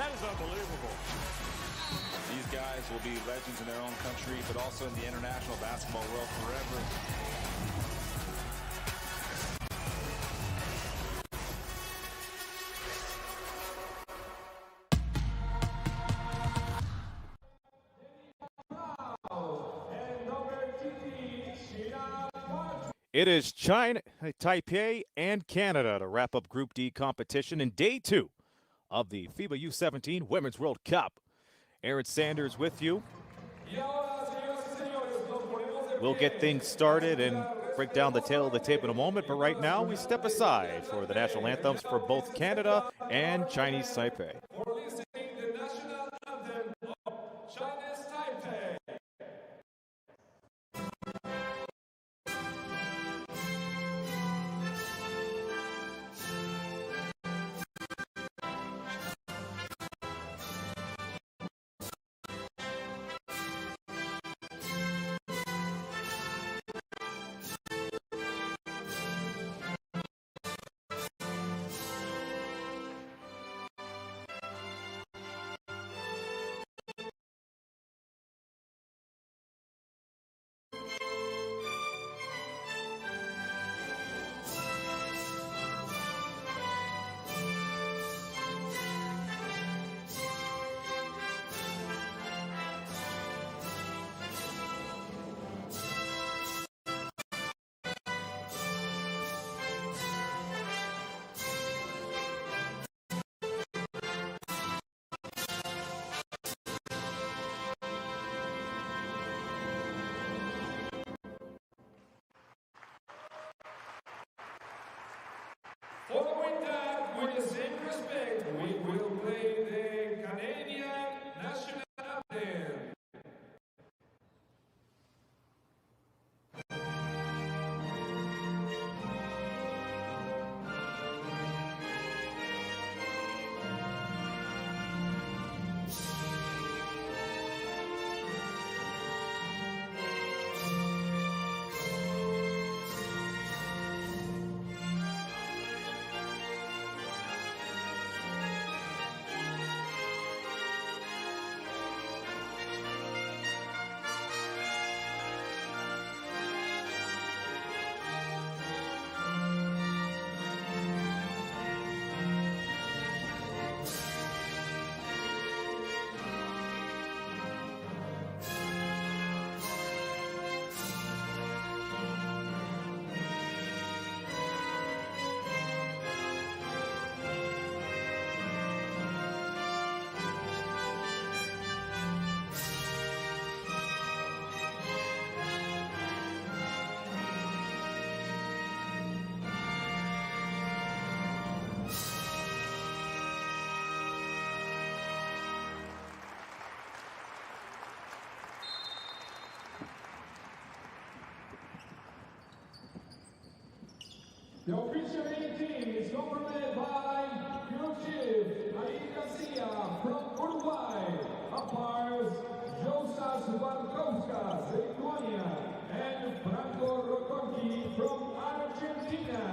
That is unbelievable. These guys will be legends in their own country, but also in the international basketball world forever. It is China, Taipei, and Canada to wrap up Group D competition in day 2 of the FIBA U17 Women's World Cup. Aaron Sanders with you. We'll get things started and break down the tail of the tape in a moment, but right now we step aside for the national anthems for both Canada and Chinese Taipei. Following that, with the same respect, we will play the Canadian national anthem. The official team is governed by Group Chief from Uruguay, umpires Josas Barkowska, Lituania, and Franco Roconchi from Argentina.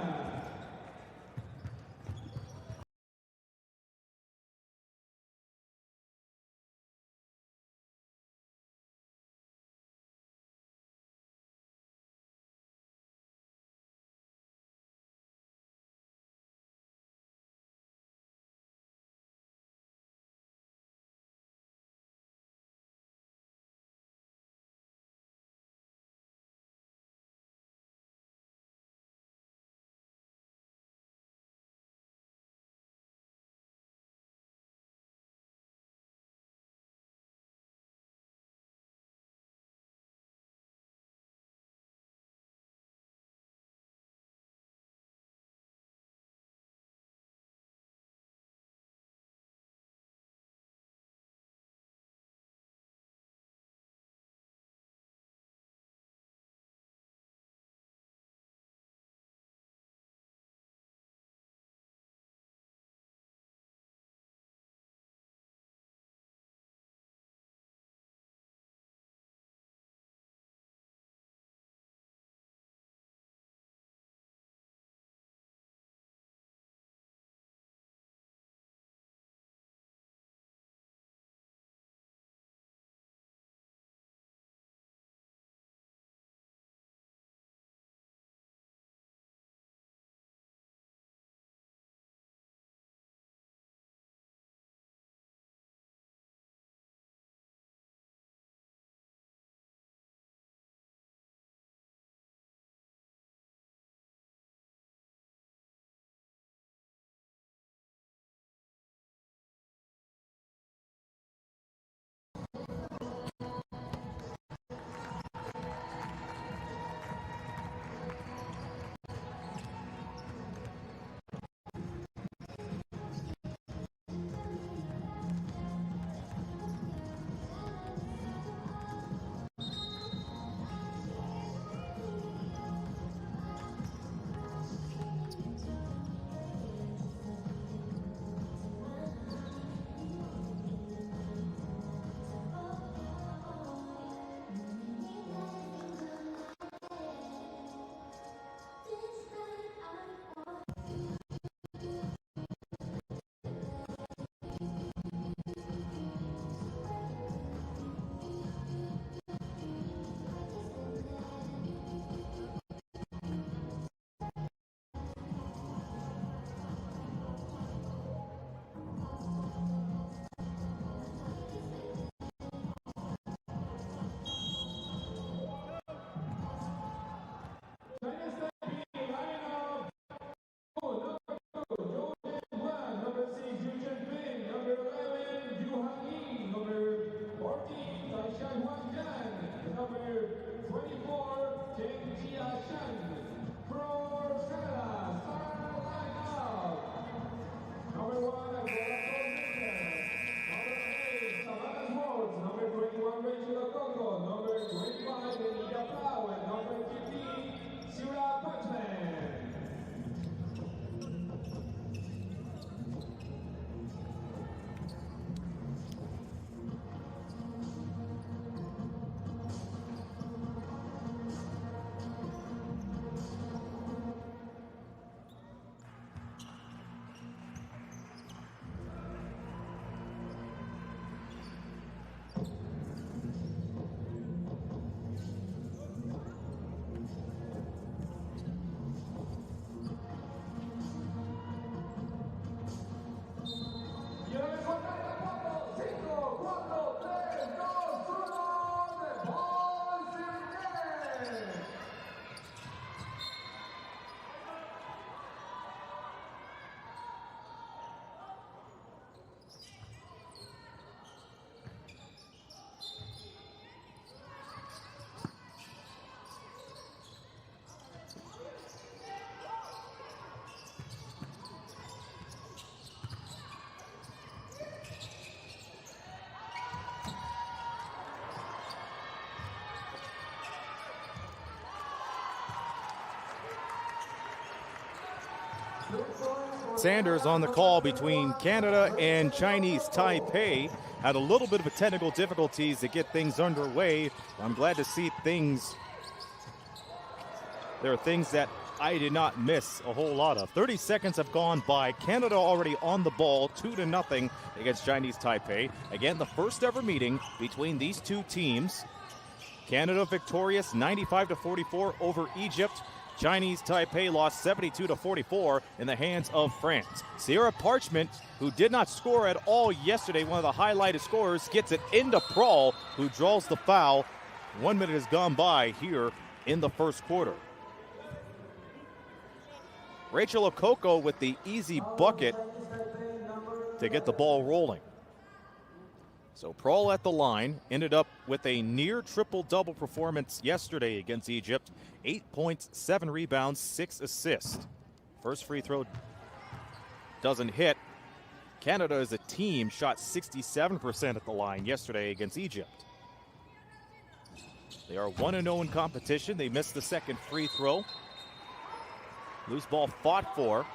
Sanders on the call between Canada and Chinese Taipei. Had a little bit of a technical difficulties to get things underway. I'm glad to see things. There are things that I did not miss a whole lot of. 30 seconds have gone by. Canada already on the ball, 2-0 against Chinese Taipei. Again, the first ever meeting between these two teams. Canada victorious 95-44 over Egypt. Chinese Taipei lost 72-44 in the hands of France. Sierra Parchment, who did not score at all yesterday, one of the highlighted scorers, gets it into Prawl, who draws the foul. 1 minute has gone by here in the first quarter. Rachel Okoko with the easy bucket to get the ball rolling. So Prawl at the line ended up with a near triple-double performance yesterday against Egypt. 8 points, 7 rebounds, 6 assists. First free throw doesn't hit. Canada as a team shot 67% at the line yesterday against Egypt. They are 1-0 in competition. They missed the second free throw. Loose ball fought for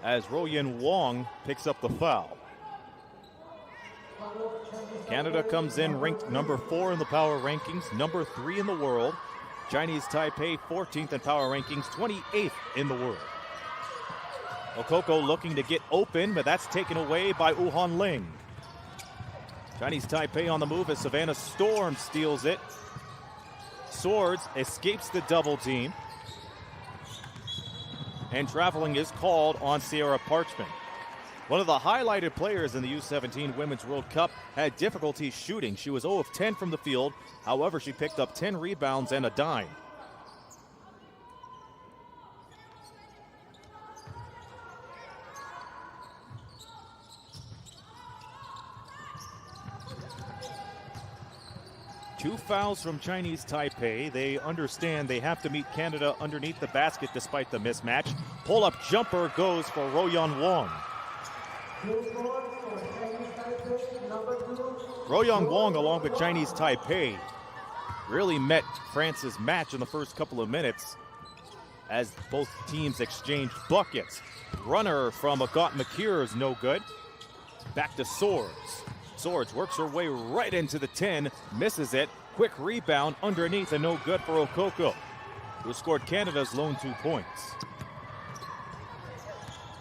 as Royan Wong picks up the foul. Canada comes in ranked number 4 in the power rankings, number 3 in the world. Chinese Taipei 14th in power rankings, 28th in the world. Okoko looking to get open, but that's taken away by Wuhan Ling. Chinese Taipei on the move as Savannah Storm steals it. Swords escapes the double team. And traveling is called on Sierra Parchment. One of the highlighted players in the U17 Women's World Cup had difficulty shooting. She was 0 of 10 from the field. However, she picked up 10 rebounds and a dime. Two fouls from Chinese Taipei. They understand they have to meet Canada underneath the basket despite the mismatch. Pull-up jumper goes for Royan Wong. Royan Wong, along with Chinese Taipei, really met France's match in the first couple of minutes as both teams exchanged buckets. Runner from Agat Makir is no good. Back to Swords. Swords works her way right into the 10, misses it. Quick rebound underneath and no good for Okoko, who scored Canada's lone 2 points.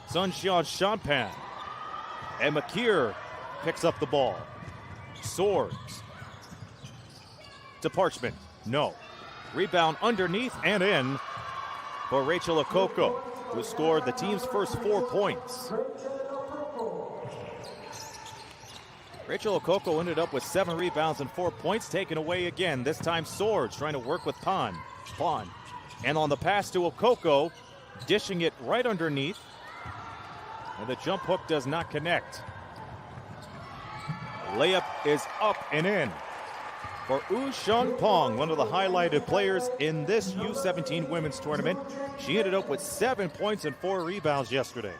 Sun Xian Champan. And Makir picks up the ball. Swords to Parchment. No. Rebound underneath and in for Rachel Okoko, who scored the team's first 4 points. Rachel Okoko ended up with 7 rebounds and 4 points, taken away again. This time Swords trying to work with Pon. And on the pass to Okoko, dishing it right underneath. And the jump hook does not connect. Layup is up and in for Wu Shangpong, one of the highlighted players in this U17 women's tournament. She ended up with 7 points and 4 rebounds yesterday.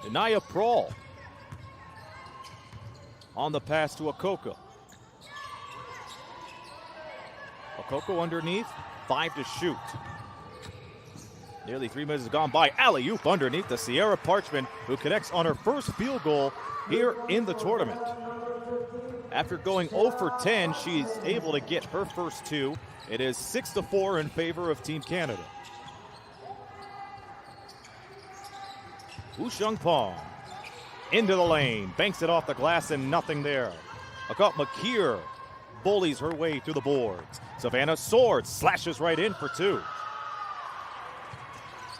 Denaya Prawl on the pass to Okoko. Okoko underneath, 5 to shoot. Nearly 3 minutes has gone by. Alley-oop underneath to Sierra Parchment, who connects on her first field goal here in the tournament. After going 0 for 10, she's able to get her first 2. It is 6-4 in favor of Team Canada. Wu Shangpong into the lane, banks it off the glass and nothing there. Agat Makir bullies her way through the boards. Savannah Swords slashes right in for 2.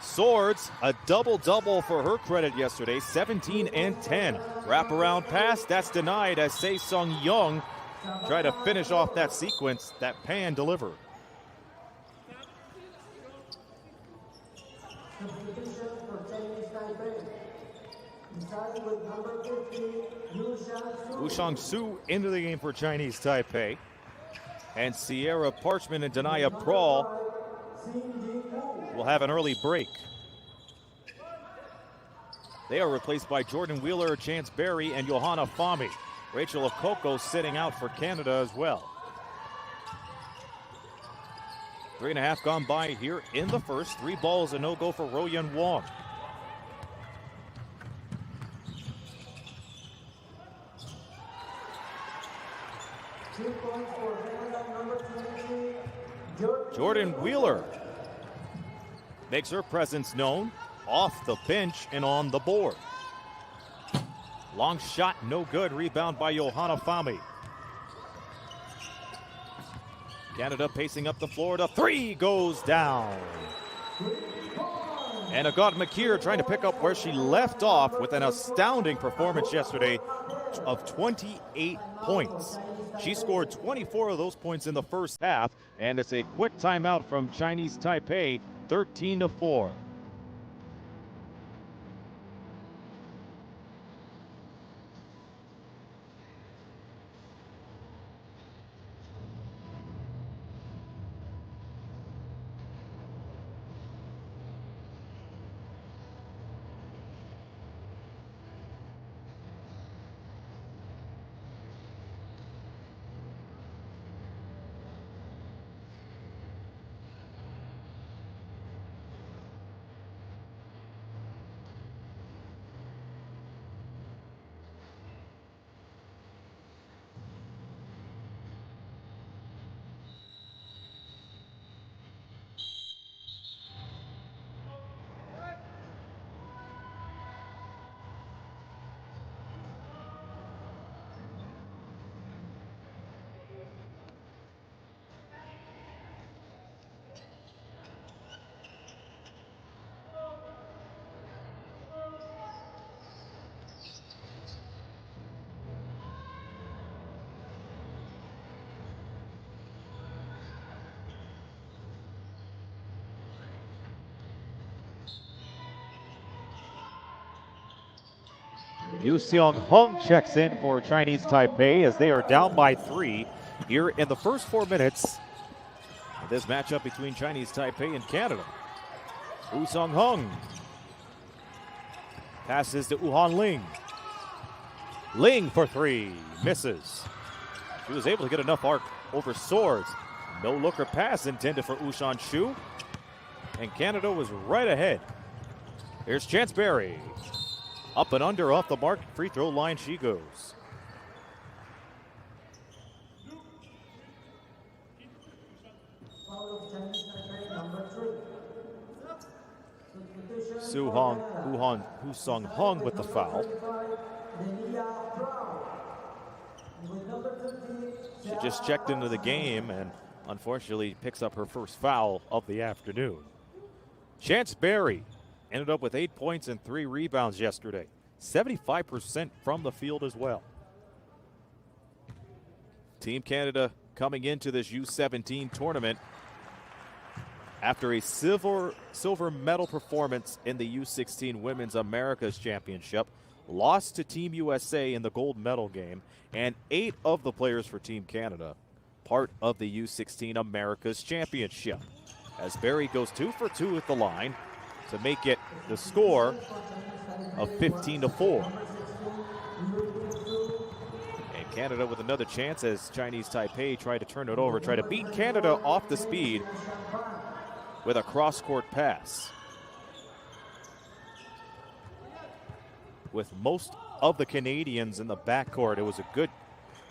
Swords, a double-double for her credit yesterday, 17 and 10. Wraparound pass, that's denied as Se Sung Young tried to finish off that sequence that Pan delivered. Wu Shangsu into the game for Chinese Taipei. And Sierra Parchment and Denaya Prawl will have an early break. They are replaced by Jordan Wheeler, Chance Berry, and Johanna Fahmy. Rachel Okoko sitting out for Canada as well. 3.5 gone by here in the first. 3 balls, a no-go for Royan Wong. Jordan Wheeler makes her presence known off the bench and on the board. Long shot, no good. Rebound by Johanna Fami. Canada pacing up the floor. The 3 goes down. And Agad McKeer trying to pick up where she left off with an astounding performance yesterday of 28 points. She scored 24 of those points in the first half, and it's a quick timeout from Chinese Taipei, 13-4. Yu Seong-hung checks in for Chinese Taipei as they are down by 3 here in the first 4 minutes of this matchup between Chinese Taipei and Canada. Yu Seong-hung passes to Wuhan Ling. Ling for 3, misses. She was able to get enough arc over Swords. No looker pass intended for Ushan Shu, and Canada was right ahead. Here's Chance Berry. Up and under, off the mark, free throw line she goes. Hu Seong-hung with the foul. She just checked into the game and unfortunately picks up her first foul of the afternoon. Chance Berry ended up with 8 points and 3 rebounds yesterday. 75% from the field as well. Team Canada coming into this U17 tournament after a silver medal performance in the U16 Women's Americas Championship, lost to Team USA in the gold medal game, and 8 of the players for Team Canada part of the U16 Americas Championship. As Berry goes 2 for 2 at the line to make it the score of 15-4. And Canada with another chance as Chinese Taipei try to turn it over, try to beat Canada off the speed with a cross-court pass. With most of the Canadians in the backcourt, it was a good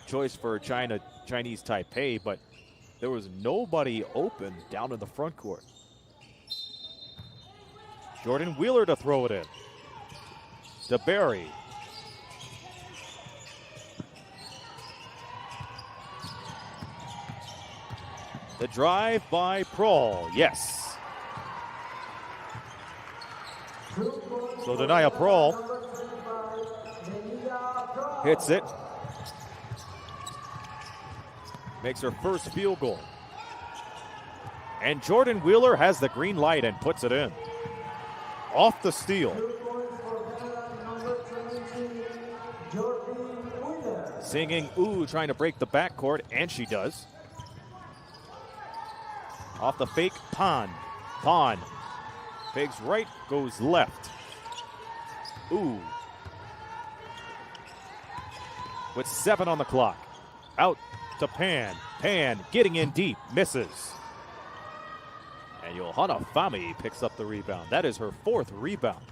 choice for Chinese Taipei, but there was nobody open down in the front court. Jordan Wheeler to throw it in. To Berry. The drive by Prohl, yes. So Denia Prohl hits it. Makes her first field goal. And Jordan Wheeler has the green light and puts it in. Off the steal. Singing ooh, trying to break the backcourt, and she does. Off the fake, Pan. Fakes right, goes left. Ooh. With 7 on the clock. Out to Pan. Pan getting in deep, misses. And Johanna Fami picks up the rebound. That is her 4th rebound.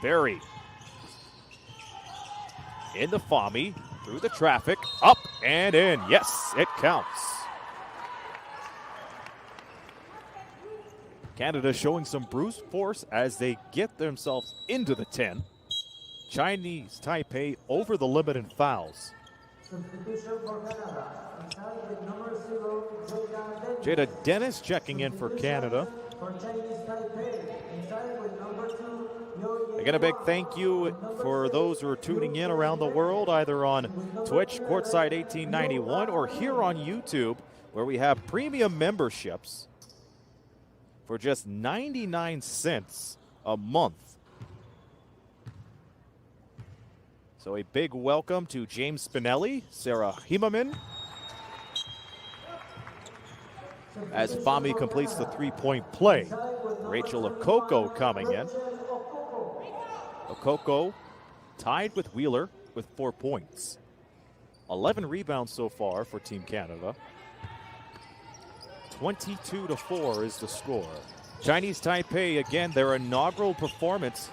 Berry. Into Fami, through the traffic, up and in. Yes, it counts. Canada showing some brute force as they get themselves into the 10. Chinese Taipei over the limit in fouls. Jada Dennis checking in for Canada. Again, a big thank you for those who are tuning in around the world, either on Twitch, Courtside 1891, or here on YouTube, where we have premium memberships for just 99 cents a month. So a big welcome to James Spinelli, Sarah Himaman, as Fami completes the 3-point play. Rachel Okoko coming in. Okoko tied with Wheeler with 4 points. 11 rebounds so far for Team Canada. 22-4 is the score. Chinese Taipei, again, their inaugural performance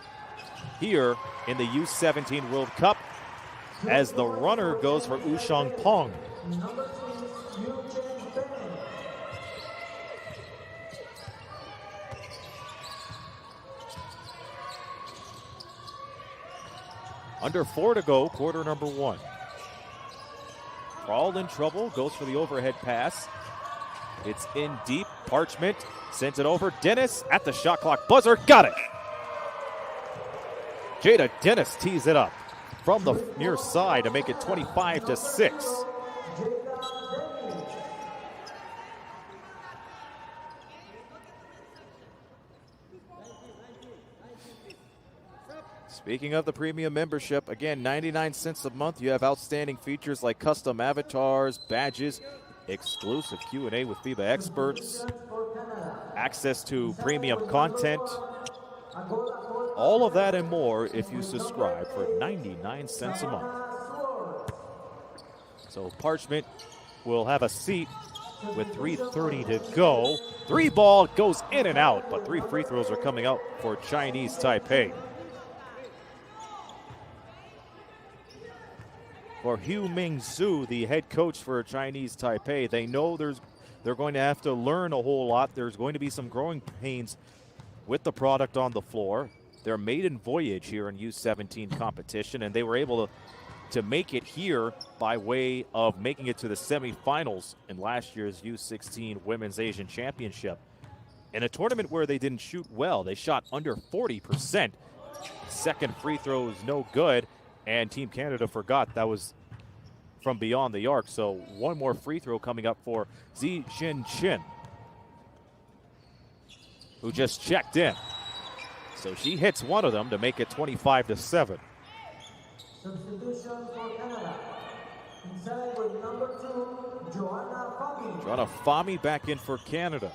here in the U17 World Cup as the runner goes for Ushang Peng. Under 4 to go, quarter number 1. All in trouble, goes for the overhead pass. It's in deep. Parchment sends it over. Dennis at the shot clock buzzer. Got it. Jada Dennis tees it up from the near side to make it 25-6. Speaking of the premium membership, again, 99 cents a month. You have outstanding features like custom avatars, badges, exclusive Q&A with FIBA experts, access to premium content, all of that and more if you subscribe for 99 cents a month. So Parchment will have a seat with 3:30 to go. 3 ball goes in and out, but 3 free throws are coming out for Chinese Taipei. For Hu Ming Zhu, the head coach for Chinese Taipei, they know they're going to have to learn a whole lot. There's going to be some growing pains with the product on the floor. Their maiden voyage here in U17 competition, and they were able to make it here by way of making it to the semifinals in last year's U16 Women's Asian Championship. In a tournament where they didn't shoot well, they shot under 40%. Second free throw is no good. And Team Canada forgot that was from beyond the arc. So 1 more free throw coming up for Zi Xin Chin, who just checked in. So she hits 1 of them to make it 25-7. Substitution for Canada. Inside with number 2, Johanna Fami. Johanna Fami back in for Canada.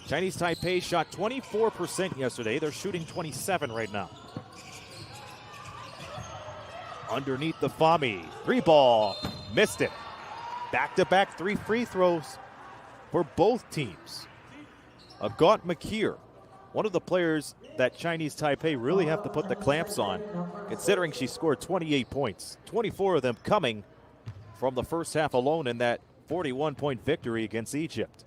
Chinese Taipei shot 24% yesterday. They're shooting 27 right now. Underneath the Fami. 3 ball. Missed it. Back-to-back 3 free throws for both teams. Agat Makir, one of the players that Chinese Taipei really have to put the clamps on, considering she scored 28 points. 24 of them coming from the first half alone in that 41-point victory against Egypt.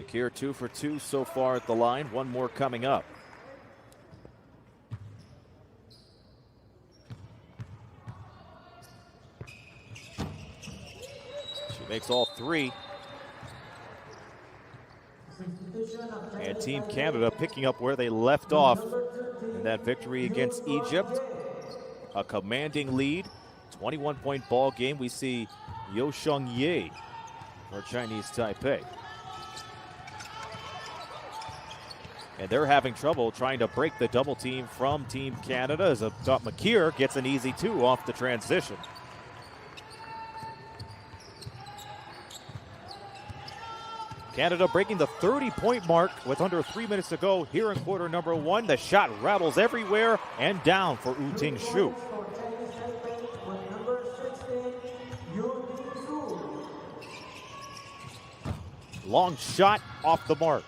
Here, 2 for 2 so far at the line. 1 more coming up. She makes all 3. And Team Canada picking up where they left off in that victory against Egypt. A commanding lead. 21-point ball game. We see Yo Sheng Ye for Chinese Taipei. And they're having trouble trying to break the double team from Team Canada as Agat Makir gets an easy 2 off the transition. Canada breaking the 30-point mark with under 3 minutes to go here in quarter number 1. The shot rattles everywhere and down for Wu Ting Shu. For Chinese Taipei with number 16, Yu Su. Long shot off the mark.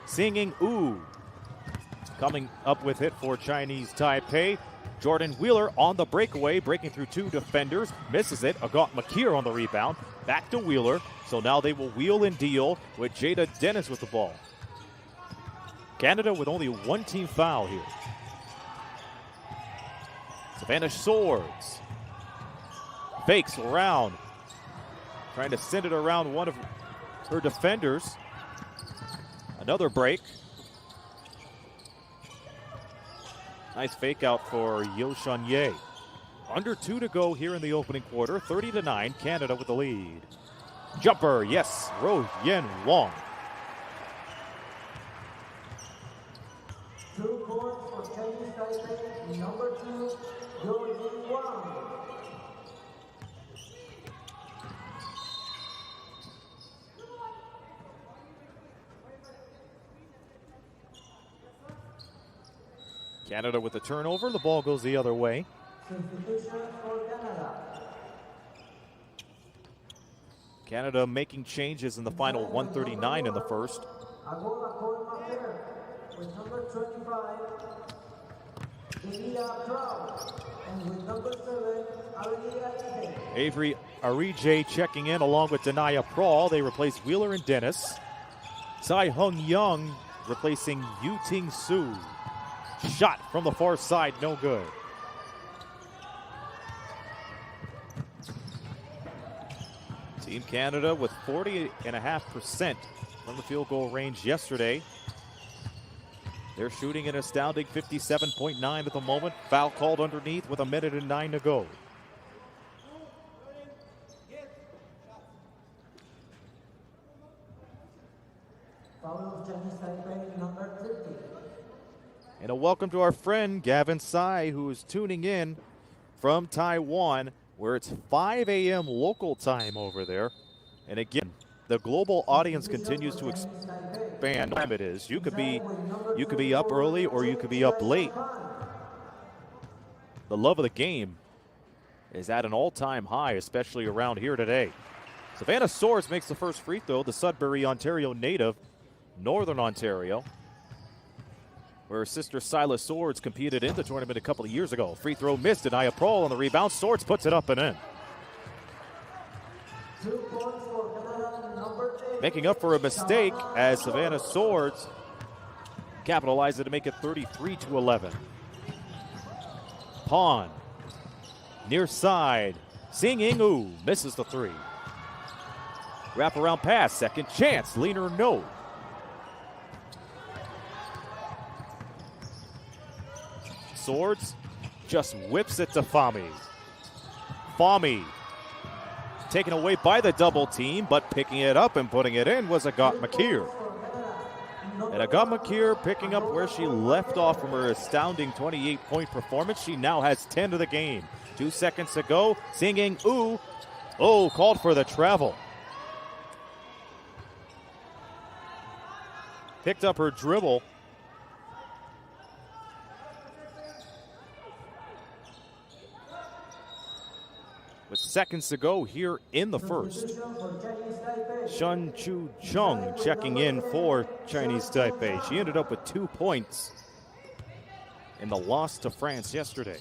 Singing Wu coming up with it for Chinese Taipei. Jordan Wheeler on the breakaway, breaking through 2 defenders, misses it. Agat Makir on the rebound, back to Wheeler. So now they will wheel and deal with Jada Dennis with the ball. Canada with only 1 team foul here. Savannah Swords fakes around, trying to send it around one of her defenders. Another break. Nice fake out for Yo Shanye. Under 2 to go here in the opening quarter. 30-9, Canada with the lead. Jumper, yes, Ro Yen Wong. 2 points for Chinese Taipei, number 2, Yo Jin Wang. Canada with the turnover. The ball goes the other way. Substitution for Canada. Canada making changes in the final 139 in the first. Agola Kormaker with number 25, Delia Proud, and with number 7, Aria Ide. Avery Arije checking in along with Denaya Prawl. They replace Wheeler and Dennis. Tsai Hung Young replacing Yu Ting Su. Shot from the far side, no good. Team Canada with 40.5% from the field goal range yesterday. They're shooting an astounding 57.9 at the moment. Foul called underneath with 1:09 to go. Foul of Chinese Taipei, number 50. And a welcome to our friend Gavin Tsai, who is tuning in from Taiwan, where it's 5 a.m. local time over there. And again, the global audience continues to expand. What time it is? You could be up early or you could be up late. The love of the game is at an all-time high, especially around here today. Savannah Swords makes the first free throw, the Sudbury, Ontario native, Northern Ontario, where her sister Silas Swords competed in the tournament a couple of years ago. Free throw missed, and Ayapro on the rebound. Swords puts it up and in. 2 points for Canada, number 8. Making up for a mistake as Savannah Swords capitalized to make it 33-11. Pawn, near side, Sing Ingu misses the 3. Wraparound pass, second chance, leaner no. Swords just whips it to Fami. Fami taken away by the double team, but picking it up and putting it in was Agat Makir. And Agat Makir picking up where she left off from her astounding 28-point performance. She now has 10 of the game. 2 seconds to go. Singing ooh. Oh, called for the travel. Picked up her dribble. With seconds to go here in the first. Shun Chu Chung checking in for Chinese Taipei. She ended up with 2 points in the loss to France yesterday.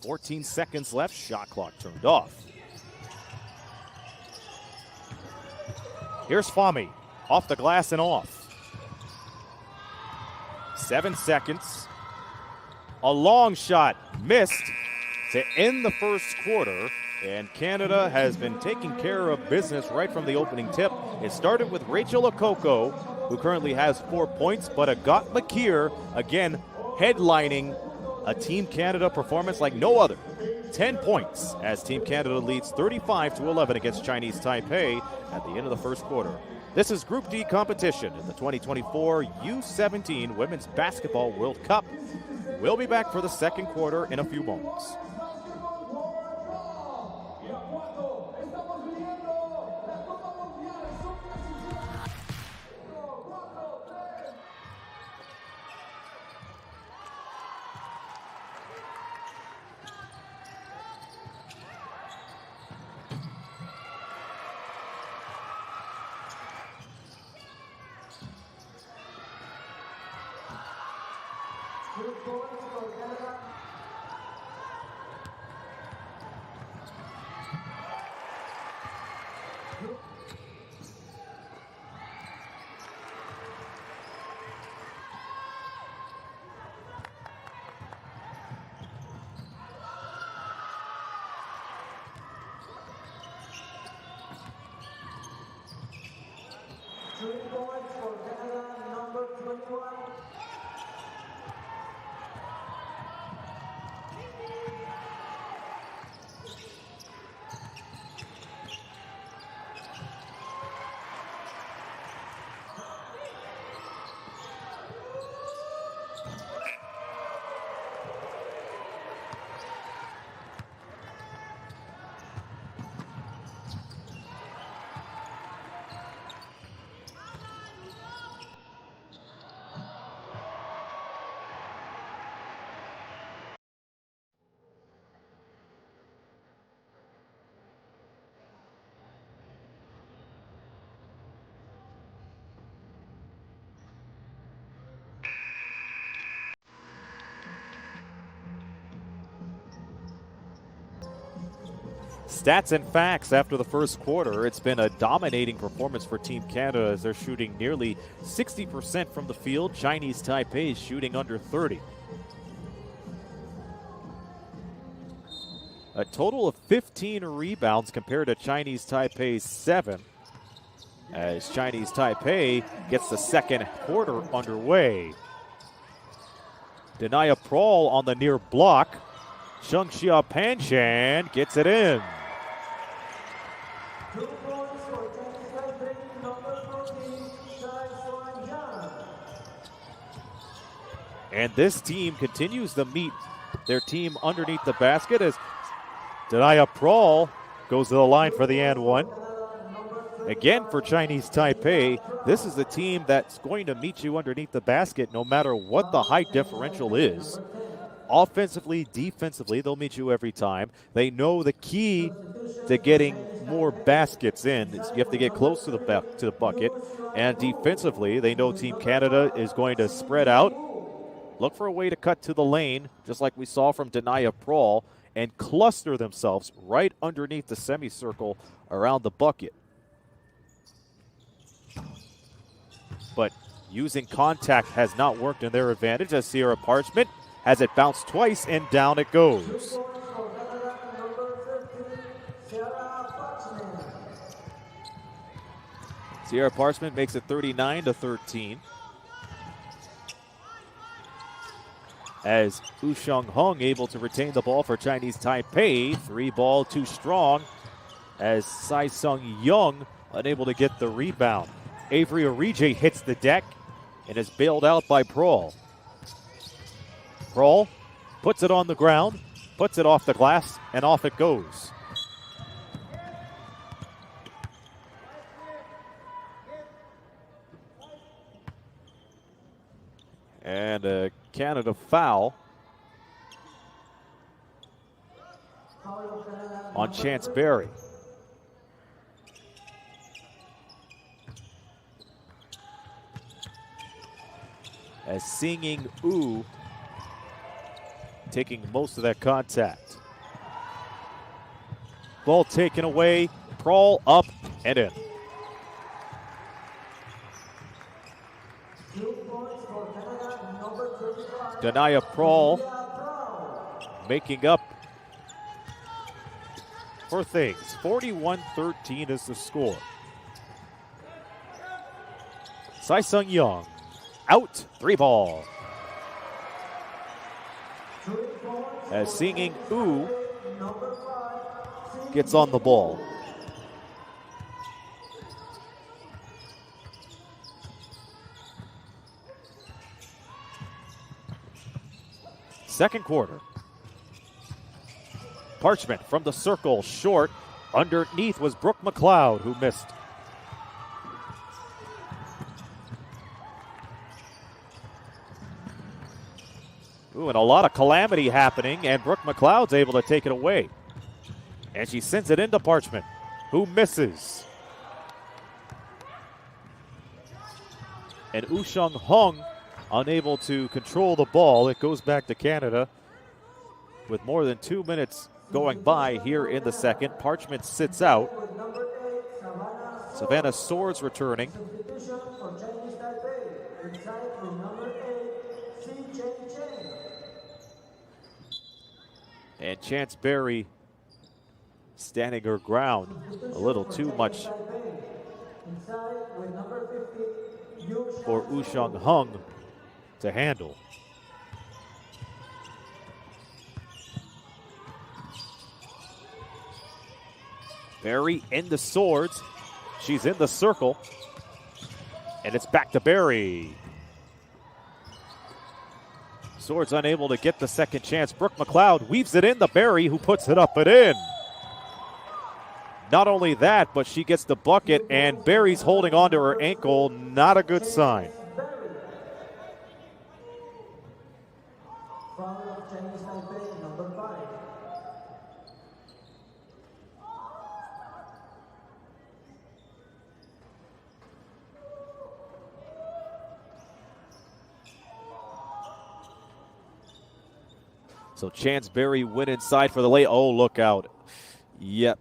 14 seconds left, shot clock turned off. Here's Fami, off the glass and off. 7 seconds. A long shot, missed to end the first quarter, and Canada has been taking care of business right from the opening tip. It started with Rachel Okoko, who currently has 4 points, but Agat Makir, again, headlining a Team Canada performance like no other. 10 points as Team Canada leads 35-11 against Chinese Taipei at the end of the first quarter. This is Group D competition in the 2024 U17 Women's Basketball World Cup. We'll be back for the second quarter in a few moments. points for Canada. Three points for Canada, number 21. Stats and facts after the first quarter. It's been a dominating performance for Team Canada as they're shooting nearly 60% from the field. Chinese Taipei is shooting under 30. A total of 15 rebounds compared to Chinese Taipei's 7. As Chinese Taipei gets the second quarter underway. Denia Prawl on the near block. Sheng Xia Panshan gets it in. 2 points for Chinese Taipei, number 14, Chai Suan-Yang. And this team continues to meet their team underneath the basket as Denia Prawl goes to the line for the and one. Again for Chinese Taipei, this is a team that's going to meet you underneath the basket no matter what the height differential is. Offensively, defensively, they'll meet you every time. They know the key to getting more baskets in is you have to get close to the bucket. And defensively, they know Team Canada is going to spread out, look for a way to cut to the lane, just like we saw from Denia Prawl, and cluster themselves right underneath the semicircle around the bucket. But using contact has not worked in their advantage as Sierra Parchment has it bounced twice and down it goes. Sierra Parchment makes it 39-13. As Usheng Hung able to retain the ball for Chinese Taipei. 3 ball too strong as Sai Sung Young unable to get the rebound. Avery Orije hits the deck and is bailed out by Prawl. Prawl puts it on the ground, puts it off the glass, and off it goes. And a Canada foul on Chance Berry. As Singing Ooh taking most of that contact. Ball taken away, Prawl up and in. Denia Prawl making up for things. 41-13 is the score. Sai Sung Young out, 3 ball. As Singing Ooh gets on the ball. Second quarter. Parchment from the circle, short. Underneath was Brooke McLeod, who missed. Ooh, and a lot of calamity happening, and Brooke McLeod's able to take it away. And she sends it into Parchment, who misses. And Usheng Hung unable to control the ball. It goes back to Canada with more than 2 minutes going by here in the second. Parchment sits out. Savannah Swords returning. Substitution for Chinese Taipei. Inside with number 8, Si Chen Chen. And Chance Berry standing her ground a little too much Inside with number 50, for Woo-Shung Hung to handle. Berry in the swords. She's in the circle. And it's back to Berry. Swords unable to get the second chance. Brooke McLeod weaves it in to Berry, who puts it up and in. Not only that, but she gets the bucket, and Berry's holding on to her ankle. Not a good sign. Foul of Chinese Taipei, number 5. So Chance Berry went inside for the lay. Oh, look out. Yep.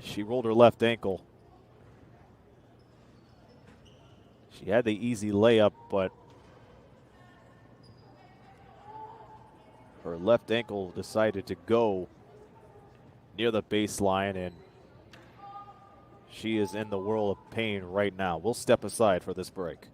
She rolled her left ankle. She had the easy layup, but her left ankle decided to go near the baseline, and she is in the world of pain right now. We'll step aside for this break.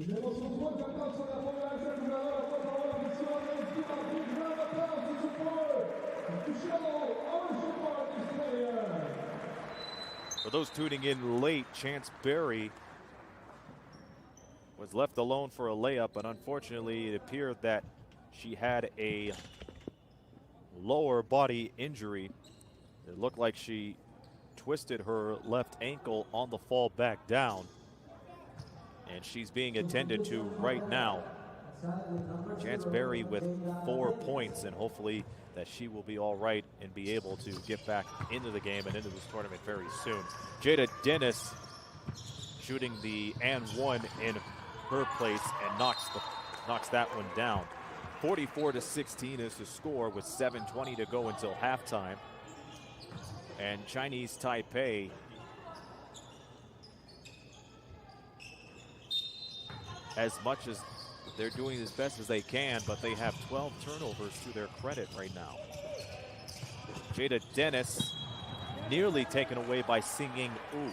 Demos un fuerte aplauso de apoyo a esta jugadora, por favor, afición, un gran aplauso y support to show our support this player. For those tuning in late, Chance Berry was left alone for a layup, but unfortunately it appeared that she had a lower body injury. It looked like she twisted her left ankle on the fall back down, and she's being attended to right now. Chance Berry with 4 points, and hopefully that she will be all right and be able to get back into the game and into this tournament very soon. Jada Dennis shooting the and one in her place and knocks that one down. 44-16 is the score with 7:20 to go until halftime. And Chinese Taipei as much as they're doing as best as they can, but they have 12 turnovers to their credit right now. Jada Dennis nearly taken away by Singing Ooh.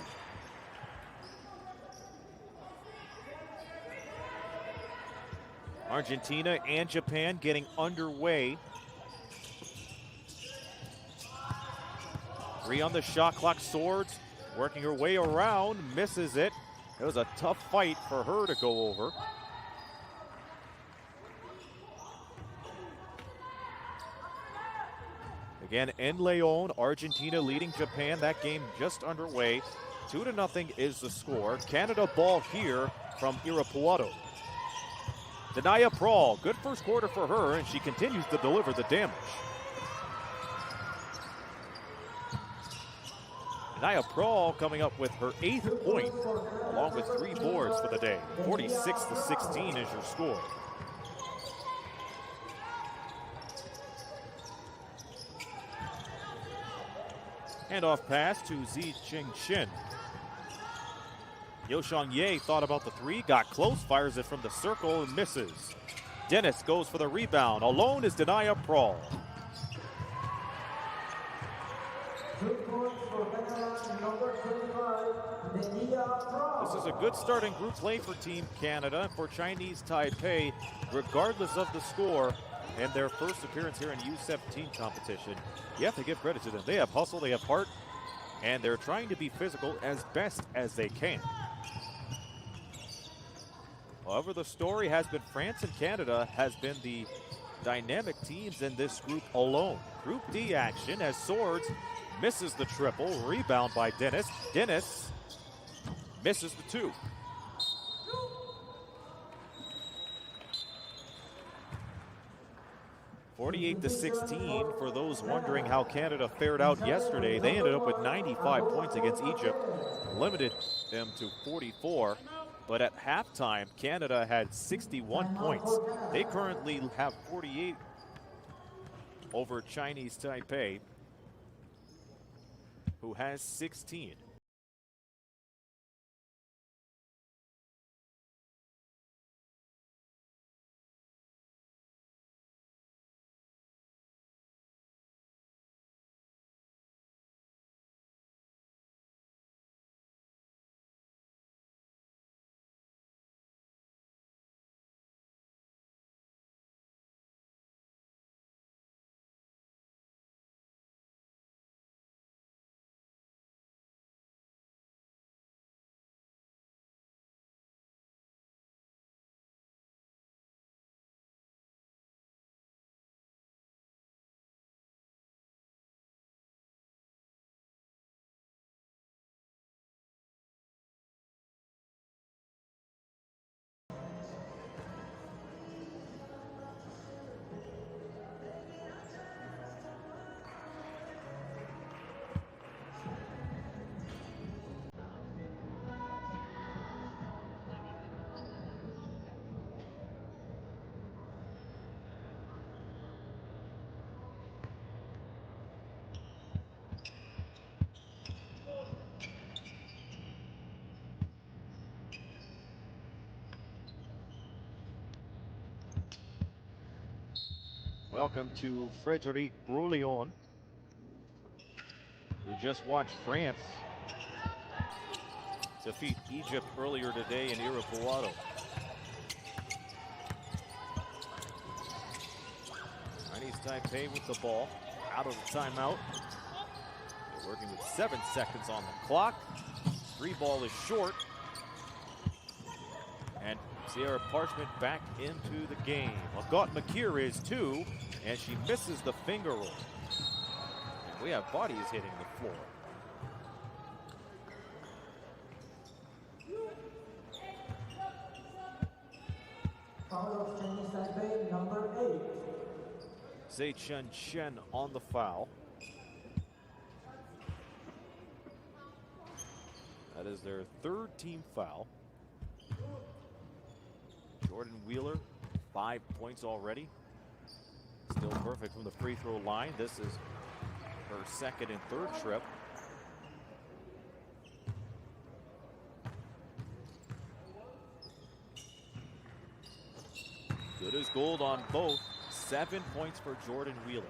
Argentina and Japan getting underway. 3 on the shot clock. Swords working her way around, misses it. It was a tough fight for her to go over. Again, en Leon, Argentina leading Japan. That game just underway. 2-0 is the score. Canada ball here from Irapuato. Denia Prawl, good first quarter for her, and she continues to deliver the damage. Denia Prawl coming up with her 8th point, along with 3 boards for the day. 46-16 is your score. Handoff pass to Zi Qingxin. Yoshang Ye thought about the three, got close, fires it from the circle and misses. Dennis goes for the rebound. Alone is Denaya Prawl. 2 points for veteran number 25, Denaya Prawl. This is a good starting group play for Team Canada and for Chinese Taipei, regardless of the score and their first appearance here in U17 competition. You have to give credit to them. They have hustle, they have heart, and they're trying to be physical as best as they can. However, the story has been France and Canada has been the dynamic teams in this group alone. Group D action as Swords misses the triple. Rebound by Dennis. Dennis misses the two. (48-16) for those wondering how Canada fared out yesterday. They ended up with 95 points against Egypt, limited them to 44. But at halftime, Canada had 61 points. They currently have 48 over Chinese Taipei, who has 16. Welcome to Frédéric Brouillon, who just watched France defeat Egypt earlier today in Irapuato. Chinese Taipei with the ball, out of the timeout. They're working with 7 seconds on the clock. 3 ball is short. And Sierra Parchment back into the game. Agat Makir is too, and she misses the finger roll. And we have bodies hitting the floor. Foul of Chinese Taipei, number 8. Zai Chen on the foul. That is their 3rd team foul. Jordan Wheeler, 5 points already. Still perfect from the free throw line. This is her 2nd and 3rd trip. Good as gold on both. 7 points for Jordan Wheeler.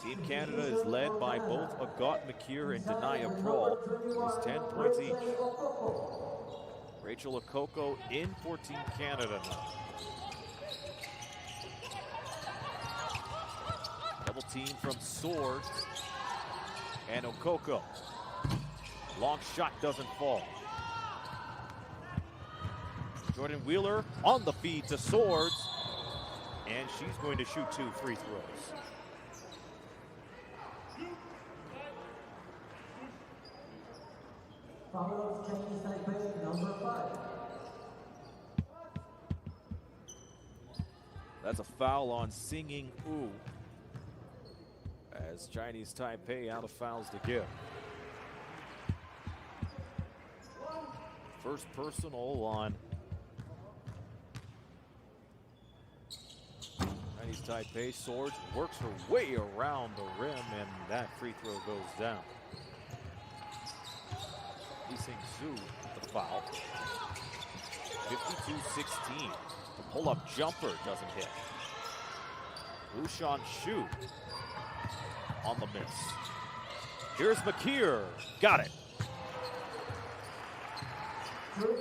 Team Canada is led by both Agat Makir and Denaya Prawl with 10 points each. Rachel Okoko in for Team Canada now. Double team from Swords and Okoko. Long shot doesn't fall. Jordan Wheeler on the feed to Swords, and she's going to shoot 2 free throws. Foul of Chinese Taipei, number 5. That's a foul on Singing Wu, as Chinese Taipei out of fouls to give. First personal on Chinese Taipei. Swords works her way around the rim, and that free throw goes down. Lee Sing-soo with the foul. 52-16. The pull-up jumper doesn't hit. Woo-Shan Shu on the miss. Here's McKeer. Got it.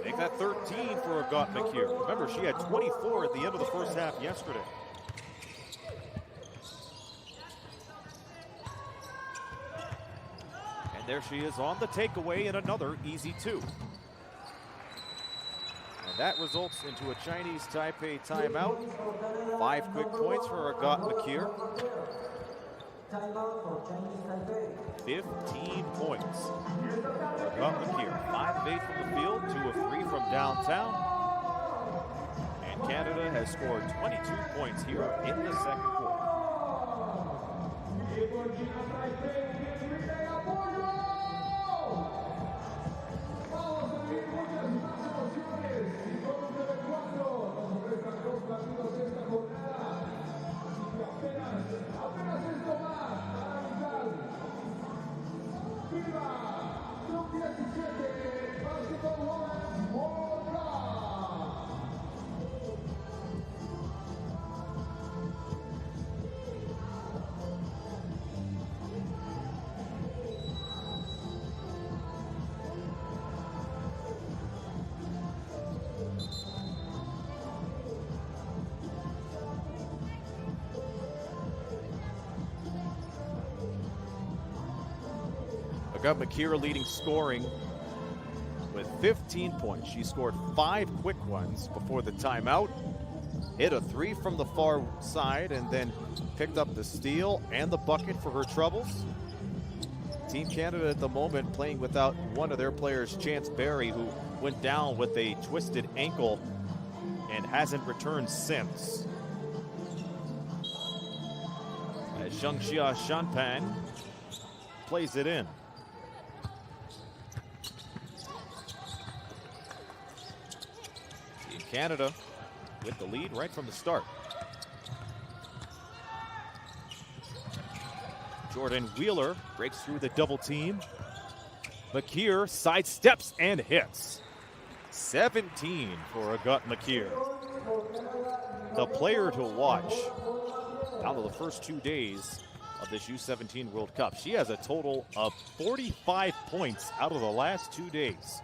Make that 13 for Agat McKeer. Remember, she had 24 at the end of the first half yesterday. And there she is on the takeaway and another easy two. And that results into a Chinese Taipei timeout. 5 quick points for Agat McKeer. 15 points. Agat McKeer, 5 of 8 from the field, 2 of 3 from downtown. And Canada has scored 22 points here in the second quarter. FIBA U17 Basketball Moda. Agat McKeer leading scoring with 15 points. She scored 5 quick ones before the timeout. Hit a 3 from the far side and then picked up the steal and the bucket for her troubles. Team Canada at the moment playing without one of their players, Chance Berry, who went down with a twisted ankle and hasn't returned since. As Zhengxia Shanpan plays it in. Team Canada with the lead right from the start. Jordan Wheeler breaks through the double team. McKeer sidesteps and hits. 17 for Agat McKeer. The player to watch out of the first 2 days of this U17 World Cup. She has a total of 45 points out of the last 2 days.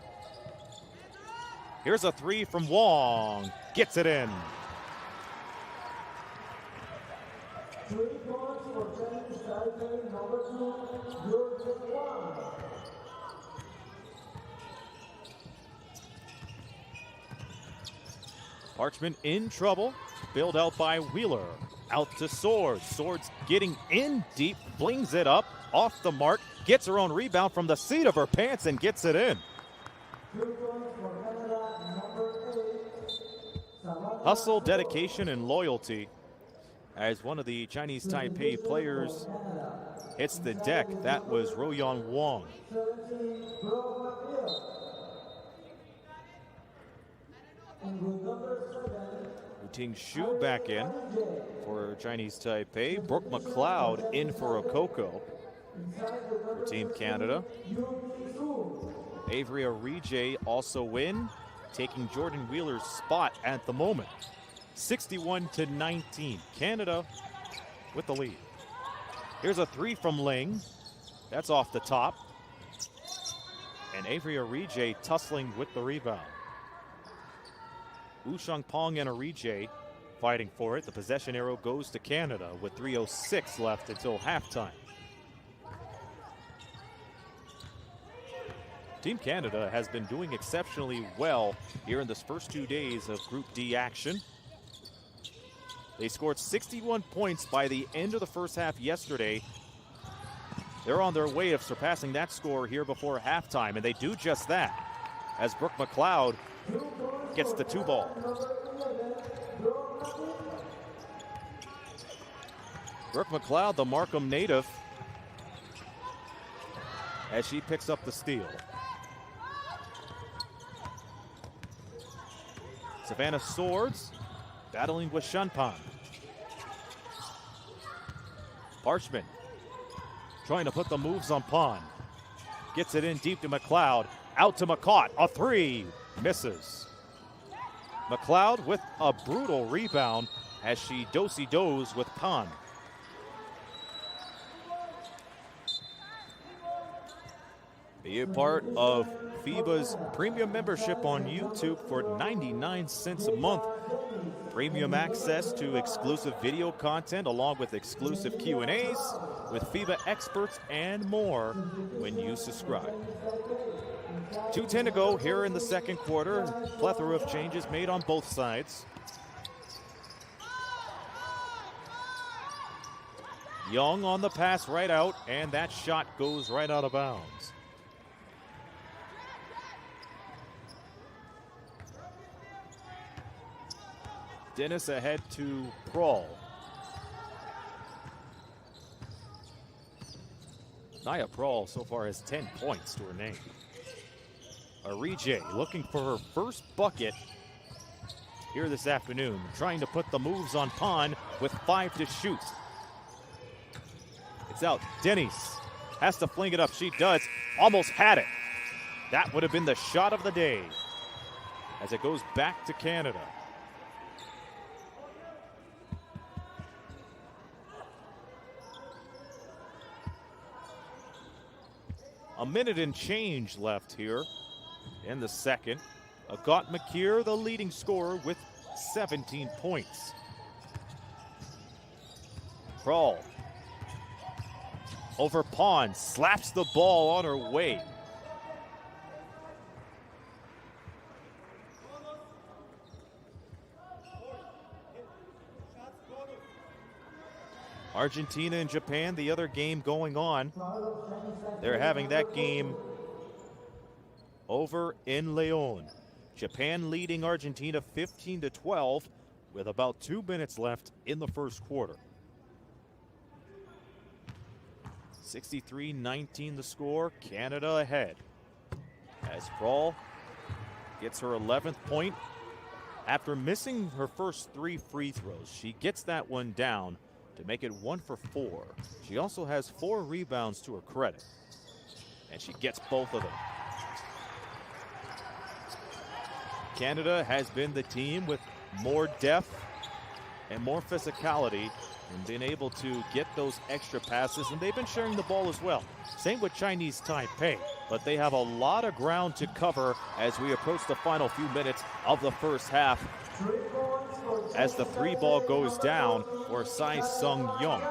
Here's a 3 from Wong. Gets it in. 3 points for Chinese Taipei, number 2, U17. Parchment in trouble. Bailed out by Wheeler. Out to Swords. Swords getting in deep. Flings it up. Off the mark. Gets her own rebound from the seat of her pants and gets it in. 2 points for Canada, number 8. Hustle, dedication, and loyalty. As one of the Chinese Taipei players hits the deck, that was Royan Wong. 17, and with number 7, Ting Shu back in for Chinese Taipei. Brooke McLeod in for Okoko for Team Canada. Avery Arije also in, taking Jordan Wheeler's spot at the moment. 61-19. Canada with the lead. Here's a 3 from Ling. That's off the top. And Avery Arije tussling with the rebound. Wu Shangpong and Arije fighting for it. The possession arrow goes to Canada with 3:06 left until halftime. Team Canada has been doing exceptionally well here in this first 2 days of Group D action. They scored 61 points by the end of the first half yesterday. They're on their way of surpassing that score here before halftime, and they do just that as Brooke McLeod gets the 2 ball. Brooke McLeod, the Markham native, as she picks up the steal. Savannah Swords battling with Shanpan. Parchment trying to put the moves on Pond. Gets it in deep to McLeod. Out to McCott. A three. Misses. McLeod with a brutal rebound as she do-si-dos with Pond. Be a part of FIBA's premium membership on YouTube for 99 cents a month. Premium access to exclusive video content along with exclusive Q&As with FIBA experts and more when you subscribe. 2:10 to go here in the second quarter. Plethora of changes made on both sides. Young on the pass right out, and that shot goes right out of bounds. Dennis ahead to Prawl. Nia Prawl so far has 10 points to her name. Arije looking for her first bucket here this afternoon, trying to put the moves on Pond with 5 to shoot. It's out. Dennis has to fling it up. She does. Almost had it. That would have been the shot of the day as it goes back to Canada. A minute and change left here in the second. Agat McKeer, the leading scorer, with 17 points. Prawl over Pond, slaps the ball on her way. Argentina and Japan, the other game going on. They're having that game over in Leon. Japan leading Argentina 15-12 with about 2 minutes left in the first quarter. 63-19 the score, Canada ahead. As Prawl gets her 11th point after missing her first 3 free throws. She gets that one down to make it 1 for 4. She also has 4 rebounds to her credit, and she gets both of them. Canada has been the team with more depth and more physicality and been able to get those extra passes, and they've been sharing the ball as well. Same with Chinese Taipei, but they have a lot of ground to cover as we approach the final few minutes of the first half, as the 3 ball goes down for Sai Sung Young.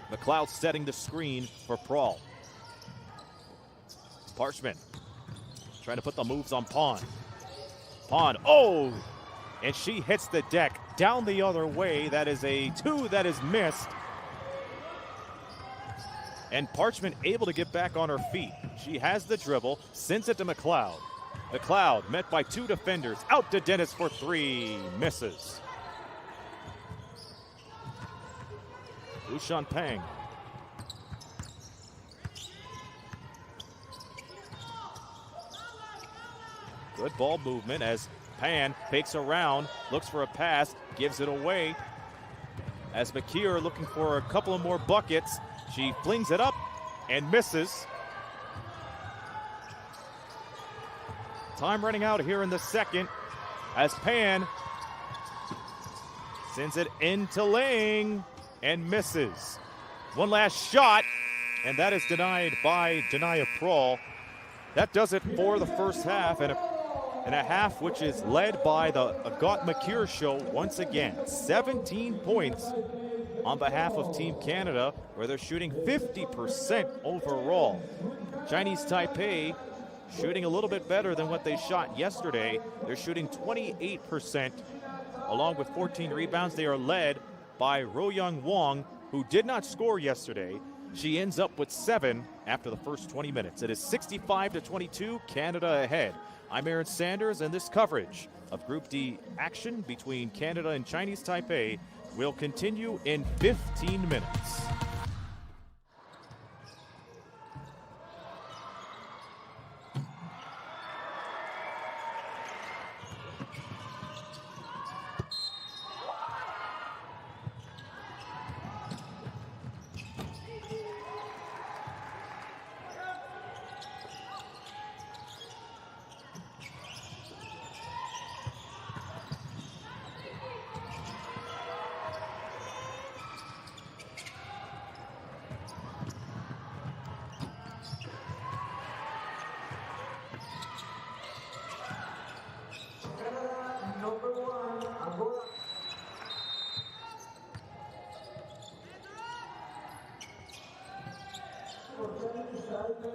McLeod setting the screen for Prawl. Parchment trying to put the moves on Pond. Pond, oh! And she hits the deck down the other way. That is a 2 that is missed. And Parchment able to get back on her feet. She has the dribble, sends it to McLeod. McLeod met by 2 defenders. Out to Dennis for 3. Misses. Ushan Pang. Good ball movement as Pan fakes around, looks for a pass, gives it away. As McKeer looking for a couple of more buckets, she flings it up and misses. Time running out here in the second as Pan sends it into Lang and misses. One last shot, and that is denied by Denia Prawl. That does it for the first half, and a half which is led by the Agat McKeer show once again. 17 points on behalf of Team Canada, where they're shooting 50% overall. Chinese Taipei shooting a little bit better than what they shot yesterday. They're shooting 28%, along with 14 rebounds. They are led by Royoung Wong, who did not score yesterday. She ends up with 7 after the first 20 minutes. It is 65-22, Canada ahead. I'm Aaron Sanders, and this coverage of Group D action between Canada and Chinese Taipei will continue in 15 minutes.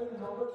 Taipei, number 2.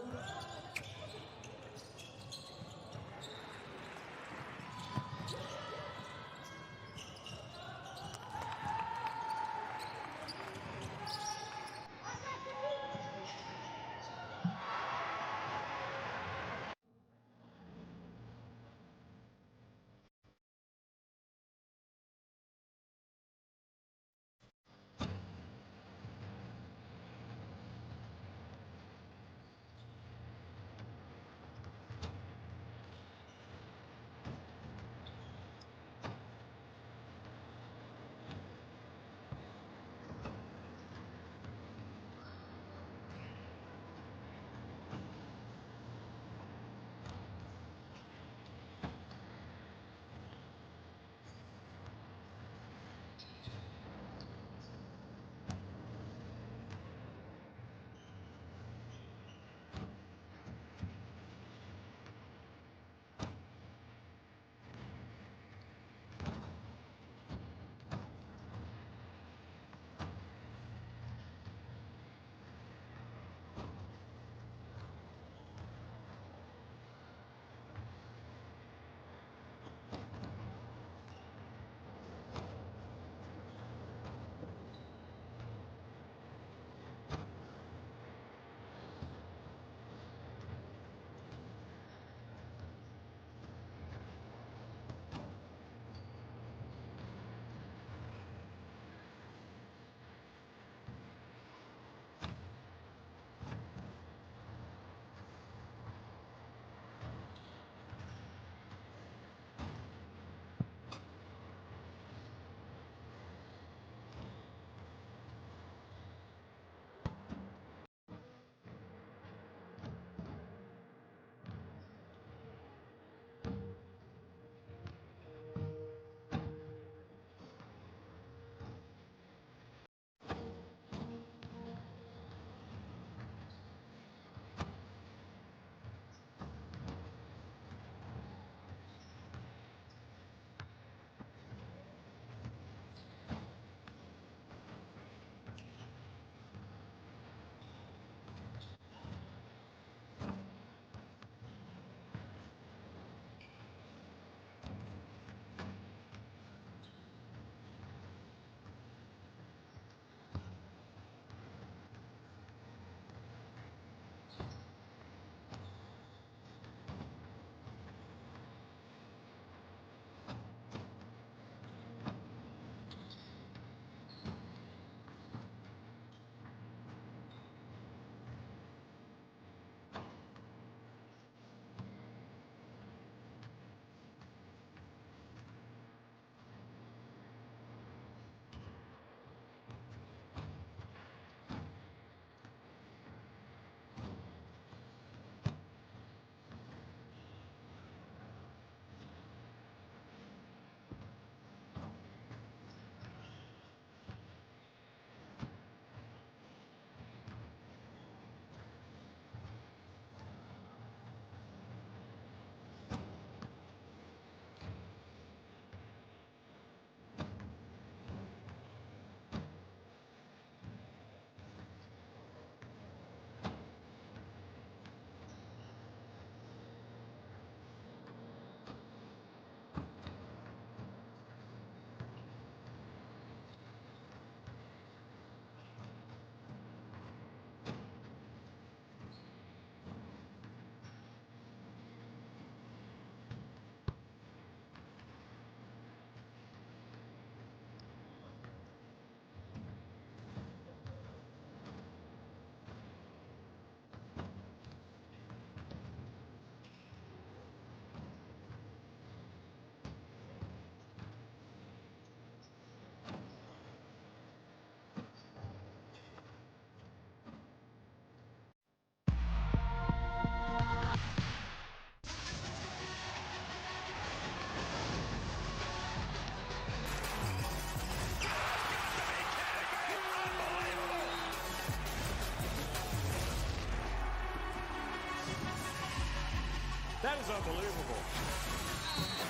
That is unbelievable.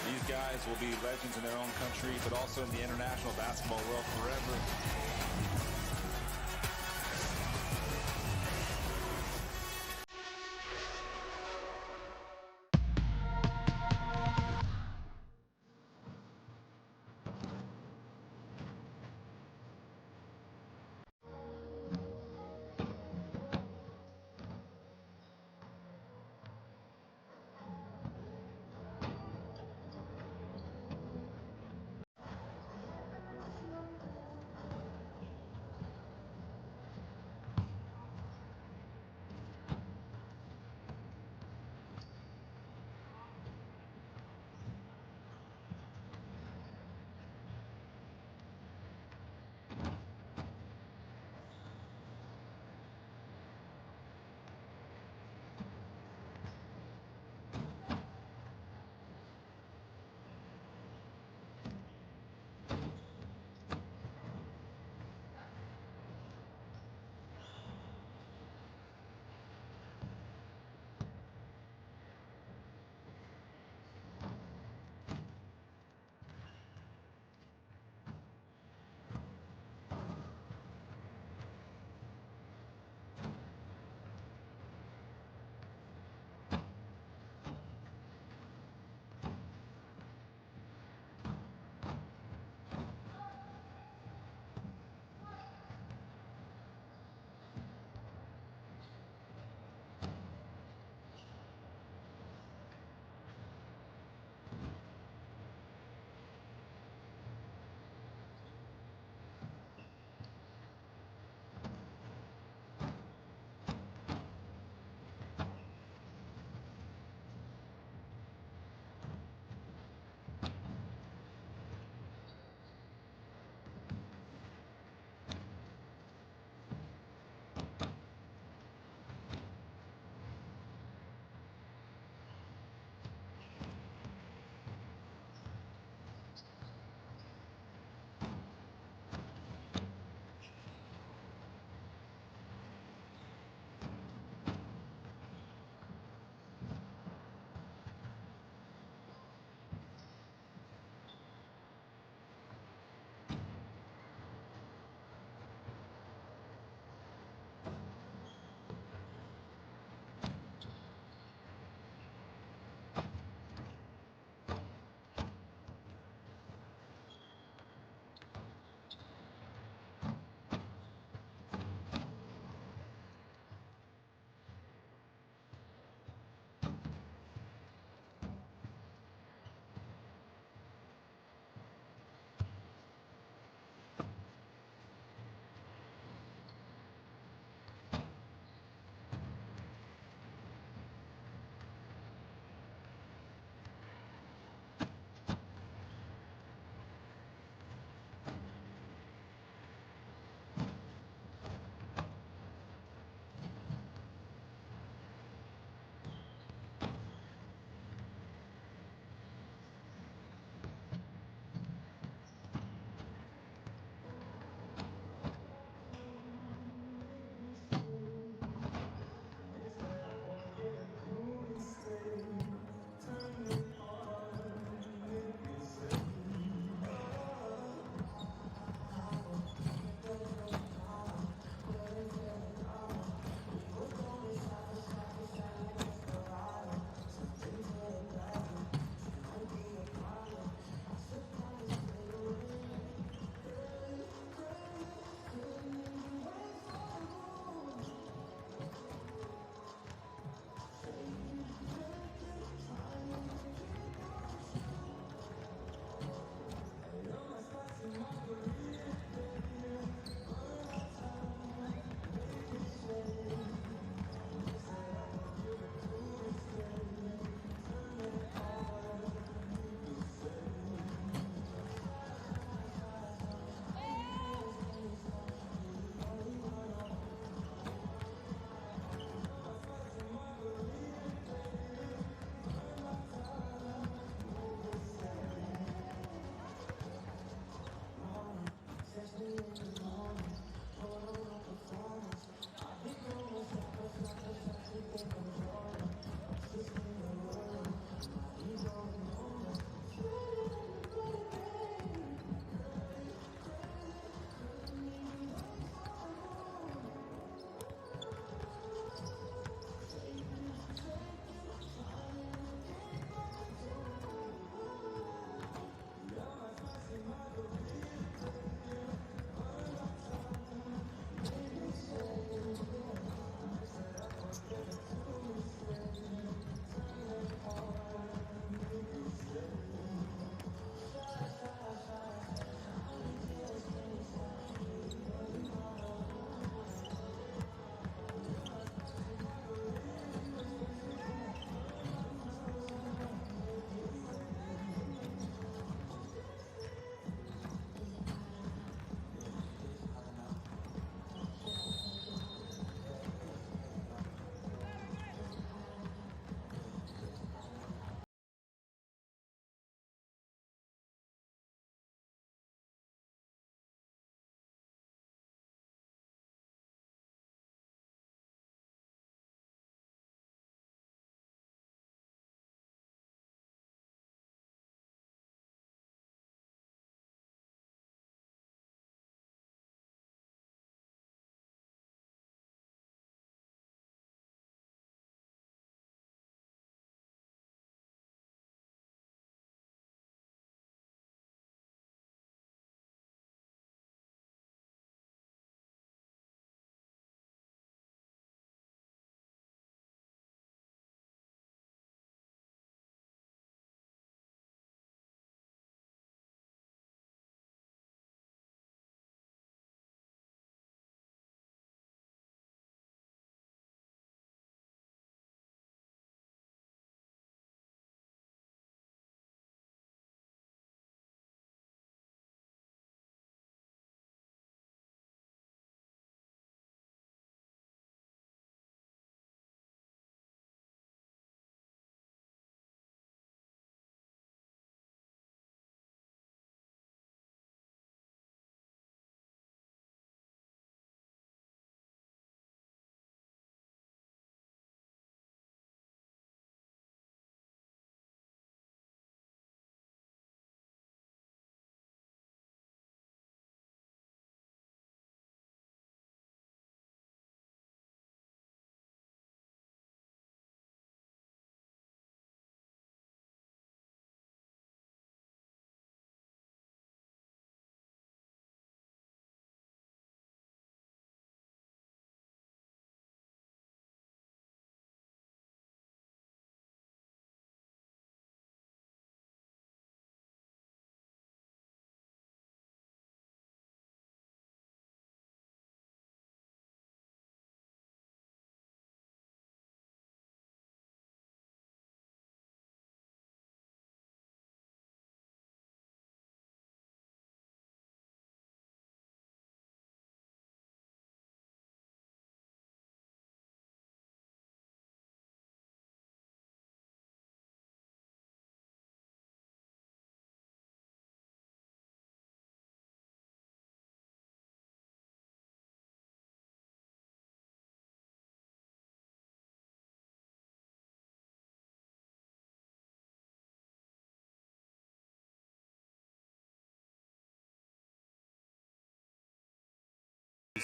These guys will be legends in their own country, but also in the international basketball world forever.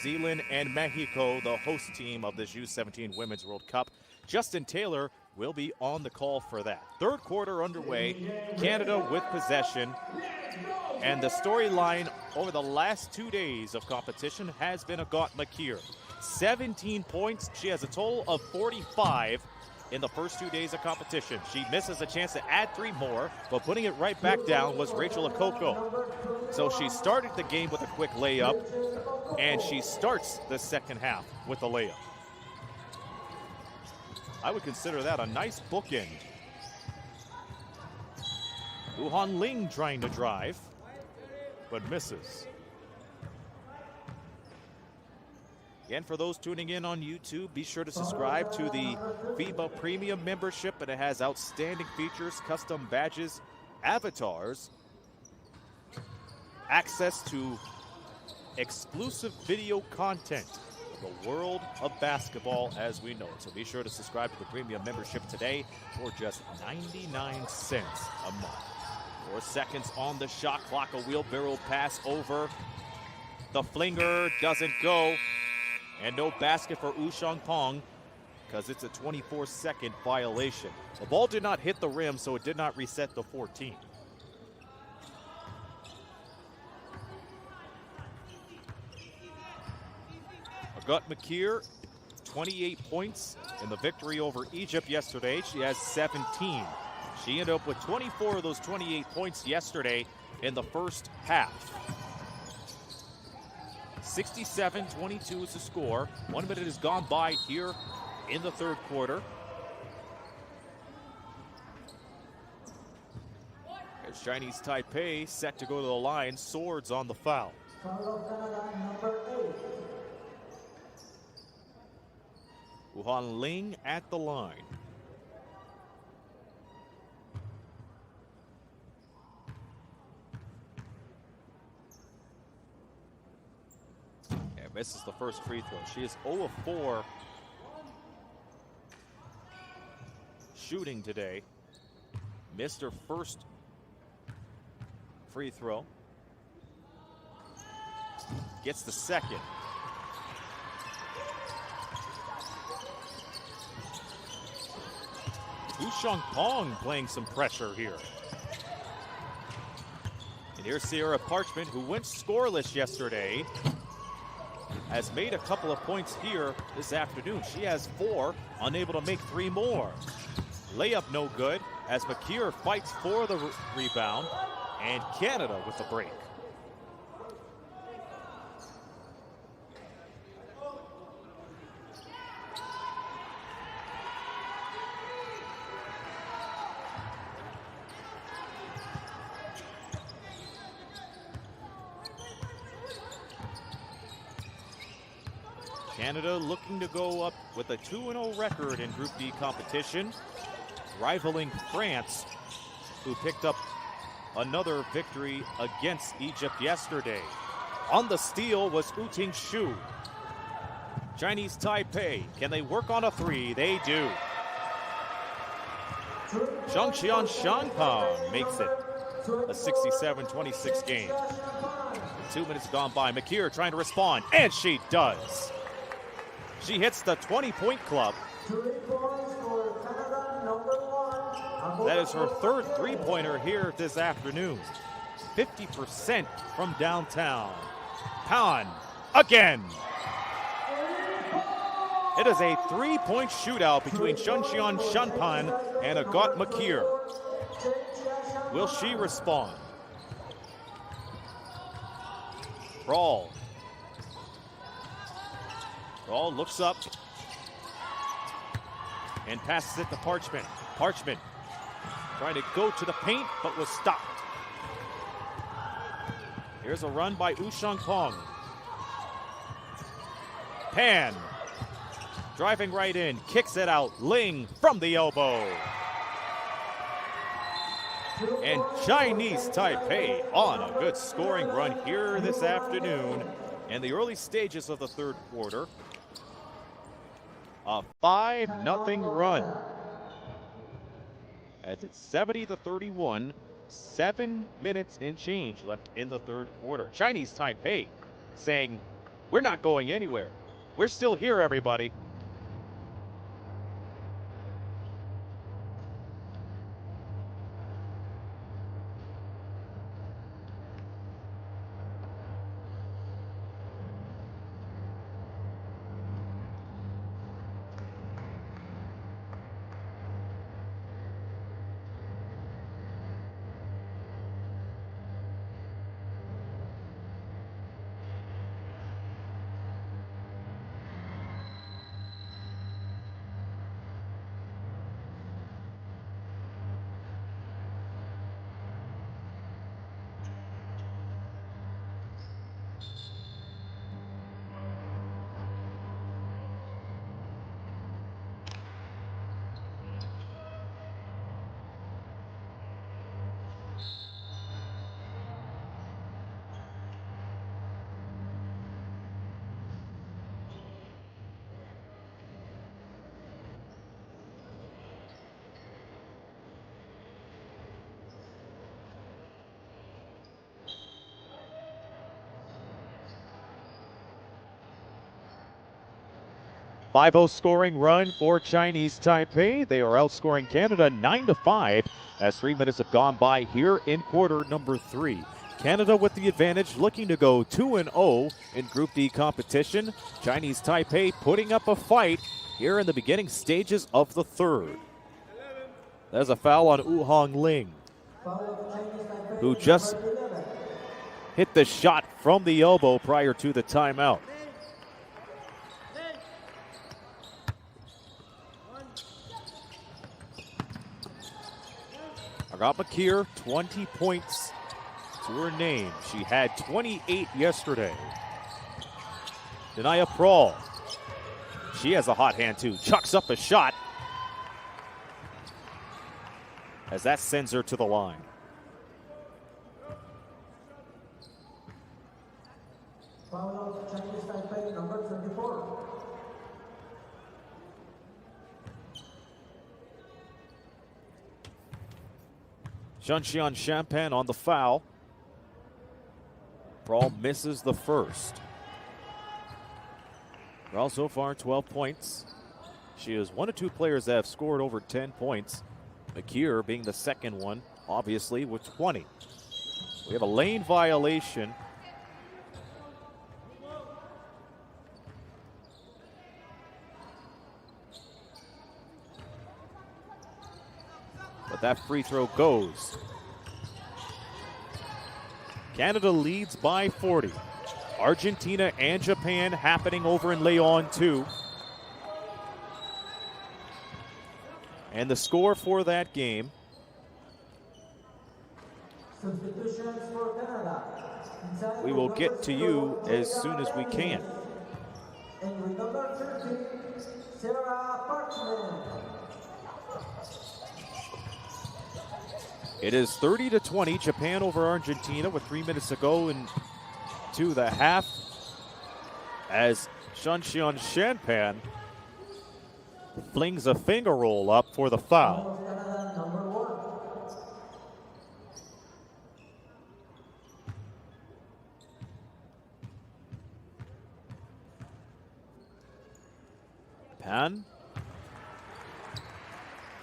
Zealand and Mexico, the host team of this U17 Women's World Cup. Justin Taylor will be on the call for that. Third quarter underway, Canada with possession. And the storyline over the last 2 days of competition has been Agat Makir. 17 points. She has a total of 45 in the first 2 days of competition. She misses a chance to add 3 more, but putting it right back down was Rachel Okoko. So she started the game with a quick layup, and she starts the second half with a layup. I would consider that a nice bookend. Wuhan Ling trying to drive, but misses. Again, for those tuning in on YouTube, be sure to subscribe to the FIBA Premium membership, and it has outstanding features, custom badges, avatars, access to exclusive video content of the world of basketball as we know it. So be sure to subscribe to the Premium membership today for just 99 cents a month. 4 seconds on the shot clock, a wheelbarrow pass over. The flinger doesn't go. And no basket for Ushang Pong because it's a 24-second violation. The ball did not hit the rim, so it did not reset the 14. Agat Makir, 28 points in the victory over Egypt yesterday. She has 17. She ended up with 24 of those 28 points yesterday in the first half. 67-22 is the score. 1 minute has gone by here in the third quarter. As Chinese Taipei set to go to the line, Swords on the foul. Wuhan Ling at the line. Misses the first free throw. She is 0 of 4 shooting today. Missed her first free throw. Gets the second. Ushang Pong playing some pressure here. And here's Sierra Parchment, who went scoreless yesterday, has made a couple of points here this afternoon. She has 4, unable to make 3 more. Layup no good as Makir fights for the rebound, and Canada with the break. Canada looking to go up with a 2-0 record in Group D competition, rivaling France, who picked up another victory against Egypt yesterday. On the steal was Uting Shu. Chinese Taipei, can they work on a 3? They do. Zhangqian Shangpan makes it a 67-26 game. 2 minutes gone by. Makir trying to respond, and she does. She hits the 20-point club. 3 points for Canada, number 1. That is her third three-pointer here this afternoon. 50% from downtown. Pan again. It is a 3-point shootout between Zhangqian Shangpan and Agat Makir. Will she respond? Brawl. Brawl looks up and passes it to Parchment. Parchment trying to go to the paint, but was stopped. Here's a run by Ushang Pong. Pan driving right in, kicks it out. Ling from the elbow. And Chinese Taipei on a good scoring run here this afternoon in the early stages of the third quarter. A 5-0 run. As it's 70-31, 7 minutes and change left in the third quarter. Chinese Taipei saying, We're not going anywhere. We're still here, everybody. .50 scoring run for Chinese Taipei. They are outscoring Canada 9-5 as 3 minutes have gone by here in quarter number 3. Canada with the advantage, looking to go 2-0 in Group D competition. Chinese Taipei putting up a fight here in the beginning stages of the third. There's a foul on Wu Ling, who just hit the shot from the elbow prior to the timeout. Agat Makir, 20 points to her name. She had 28 yesterday. Denaya Prawl, she has a hot hand too. Chucks up a shot as that sends her to the line. Foul of Chinese Taipei, number 24. Shunxian Champagne on the foul. Prawl misses the first. Prawl so far 12 points. She is one of two players that have scored over 10 points. Makir being the second one, obviously, with 20. We have a lane violation. But that free throw goes. Canada leads by 40. Argentina and Japan happening over in Leon too. And the score for that game. Substitutions for Canada. We will get to you as soon as we can. And with number 13, Sarah Parchment. It is 30-20, Japan over Argentina with 3 minutes to go into the half as Shunxian Champagne flings a finger roll up for the foul. Canada, number 1. Pan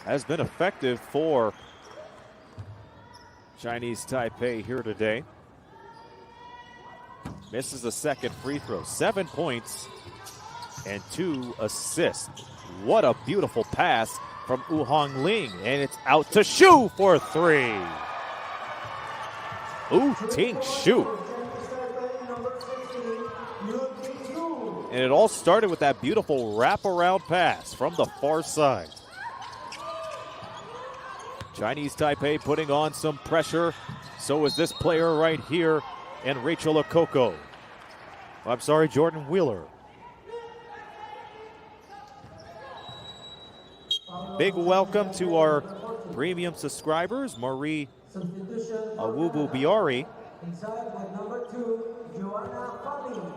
has been effective for Chinese Taipei here today. Misses the second free throw. 7 points and 2 assists. What a beautiful pass from Wu Ling, and it's out to Shu for 3. Ting Shu. And it all started with that beautiful wraparound pass from the far side. Chinese Taipei putting on some pressure. So is this player right here, and Rachel Okoko. I'm sorry, Jordan Wheeler. Big welcome to our premium subscribers, Marie Awubu Biari. Inside with number 2, Joanna Fami.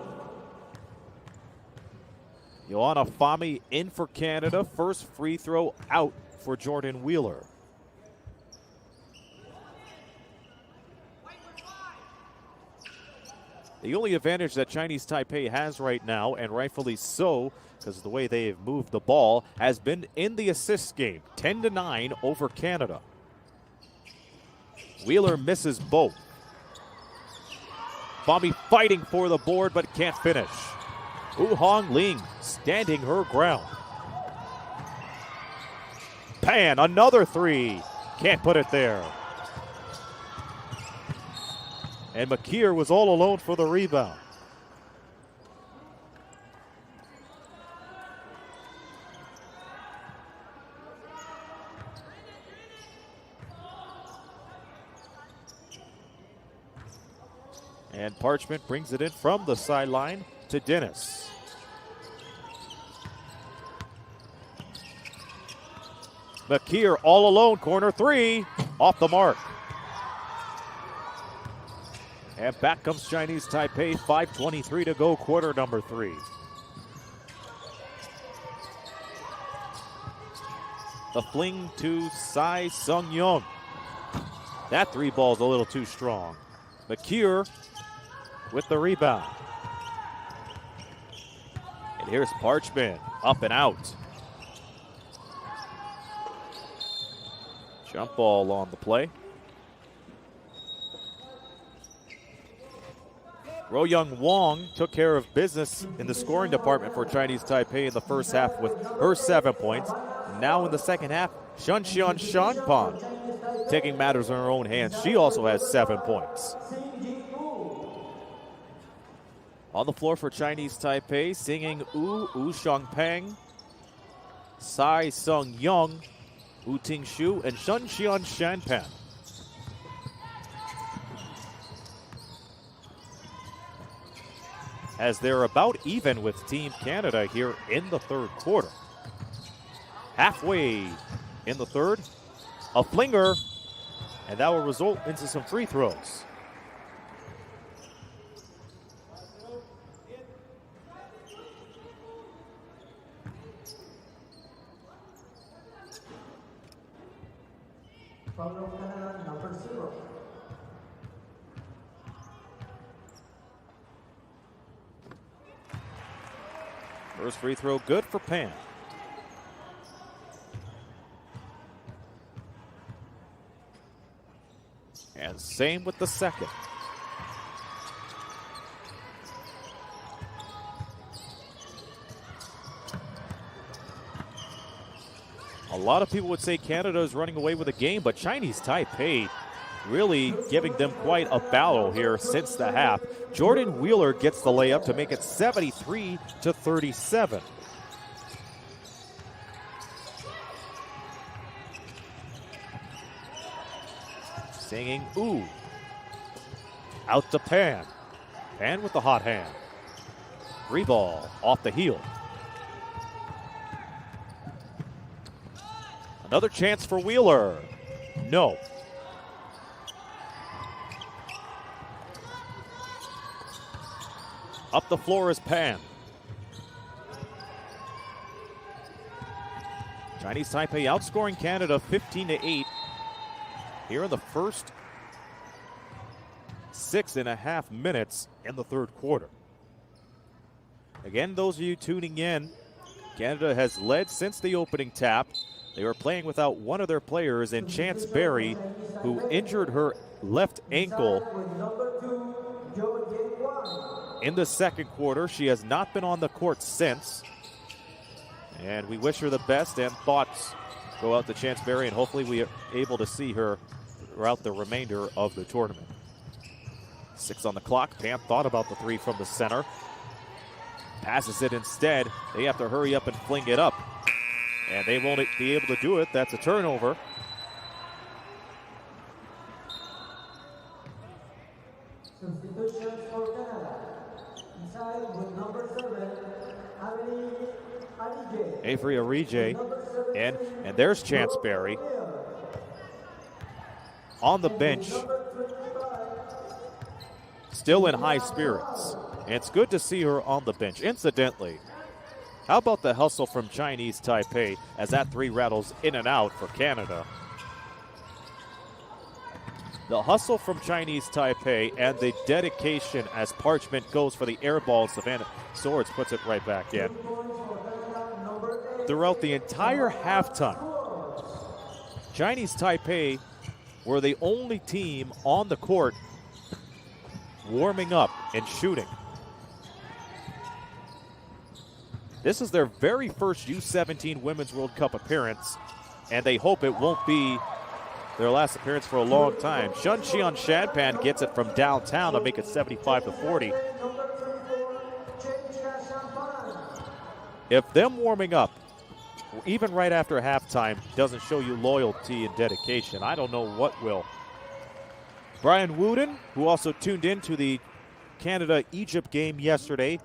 Joanna Fami in for Canada. First free throw out for Jordan Wheeler. The only advantage that Chinese Taipei has right now, and rightfully so, because of the way they've moved the ball, has been in the assist game. 10-9 over Canada. Wheeler misses both. Bobby fighting for the board but can't finish. Wu Hong Ling standing her ground. Pan, another three. Can't put it there. And McKeer was all alone for the rebound. And Parchment brings it in from the sideline to Dennis. McKeer all alone, corner three, off the mark. And back comes Chinese Taipei, 5:23 to go, quarter number 3. The fling to Tsai Sung-young. That three ball's a little too strong. McKeer with the rebound. And here's Parchment, up and out. Jump ball on the play. Ro-Young Wong took care of business in the scoring department for Chinese Taipei in the first half with her 7 points. Now in the second half, Shunxian Shanpan taking matters in her own hands. She also has 7 points. On the floor for Chinese Taipei, singing Wu Shangpeng, Tsai Sung-young, Wu Tingshu, and Shunxian Shanpan. As they're about even with Team Canada here in the third quarter. Halfway in the third, a flinger, and that will result into some free throws. From Canada, number 0. First free throw good for Pan. And same with the second. A lot of people would say Canada is running away with the game, but Chinese Taipei really giving them quite a battle here since the half. Jordan Wheeler gets the layup to make it 73-37. Singing ooh. Out to Pan. Pan with the hot hand. Free ball off the heel. Another chance for Wheeler. No. Up the floor is Pan. Chinese Taipei outscoring Canada 15-8 here in the first 6.5 minutes in the third quarter. Again, those of you tuning in, Canada has led since the opening tap. They were playing without one of their players in Chance Berry, who injured her left ankle in the second quarter. She has not been on the court since. And we wish her the best, and thoughts go out to Chance Berry, and hopefully we are able to see her throughout the remainder of the tournament. 6 on the clock. Pan thought about the three from the center. Passes it instead. They have to hurry up and fling it up. And they won't be able to do it. That's a turnover. Substitutions for Canada. Inside with number 7, Avery Arije. And there's Chance Berry on the bench. Still in high spirits. And it's good to see her on the bench. Incidentally, how about the hustle from Chinese Taipei as that three rattles in and out for Canada? The hustle from Chinese Taipei and the dedication as Parchment goes for the air ball. Savannah Swords puts it right back in. Throughout the entire halftime, Chinese Taipei were the only team on the court warming up and shooting. This is their very first U17 Women's World Cup appearance, and they hope it won't be their last appearance for a long time. Shunxian Shanpan gets it from downtown to make it 75-40. If them warming up, even right after halftime, doesn't show you loyalty and dedication, I don't know what will. Brian Wooden, who also tuned in to the Canada-Egypt game yesterday,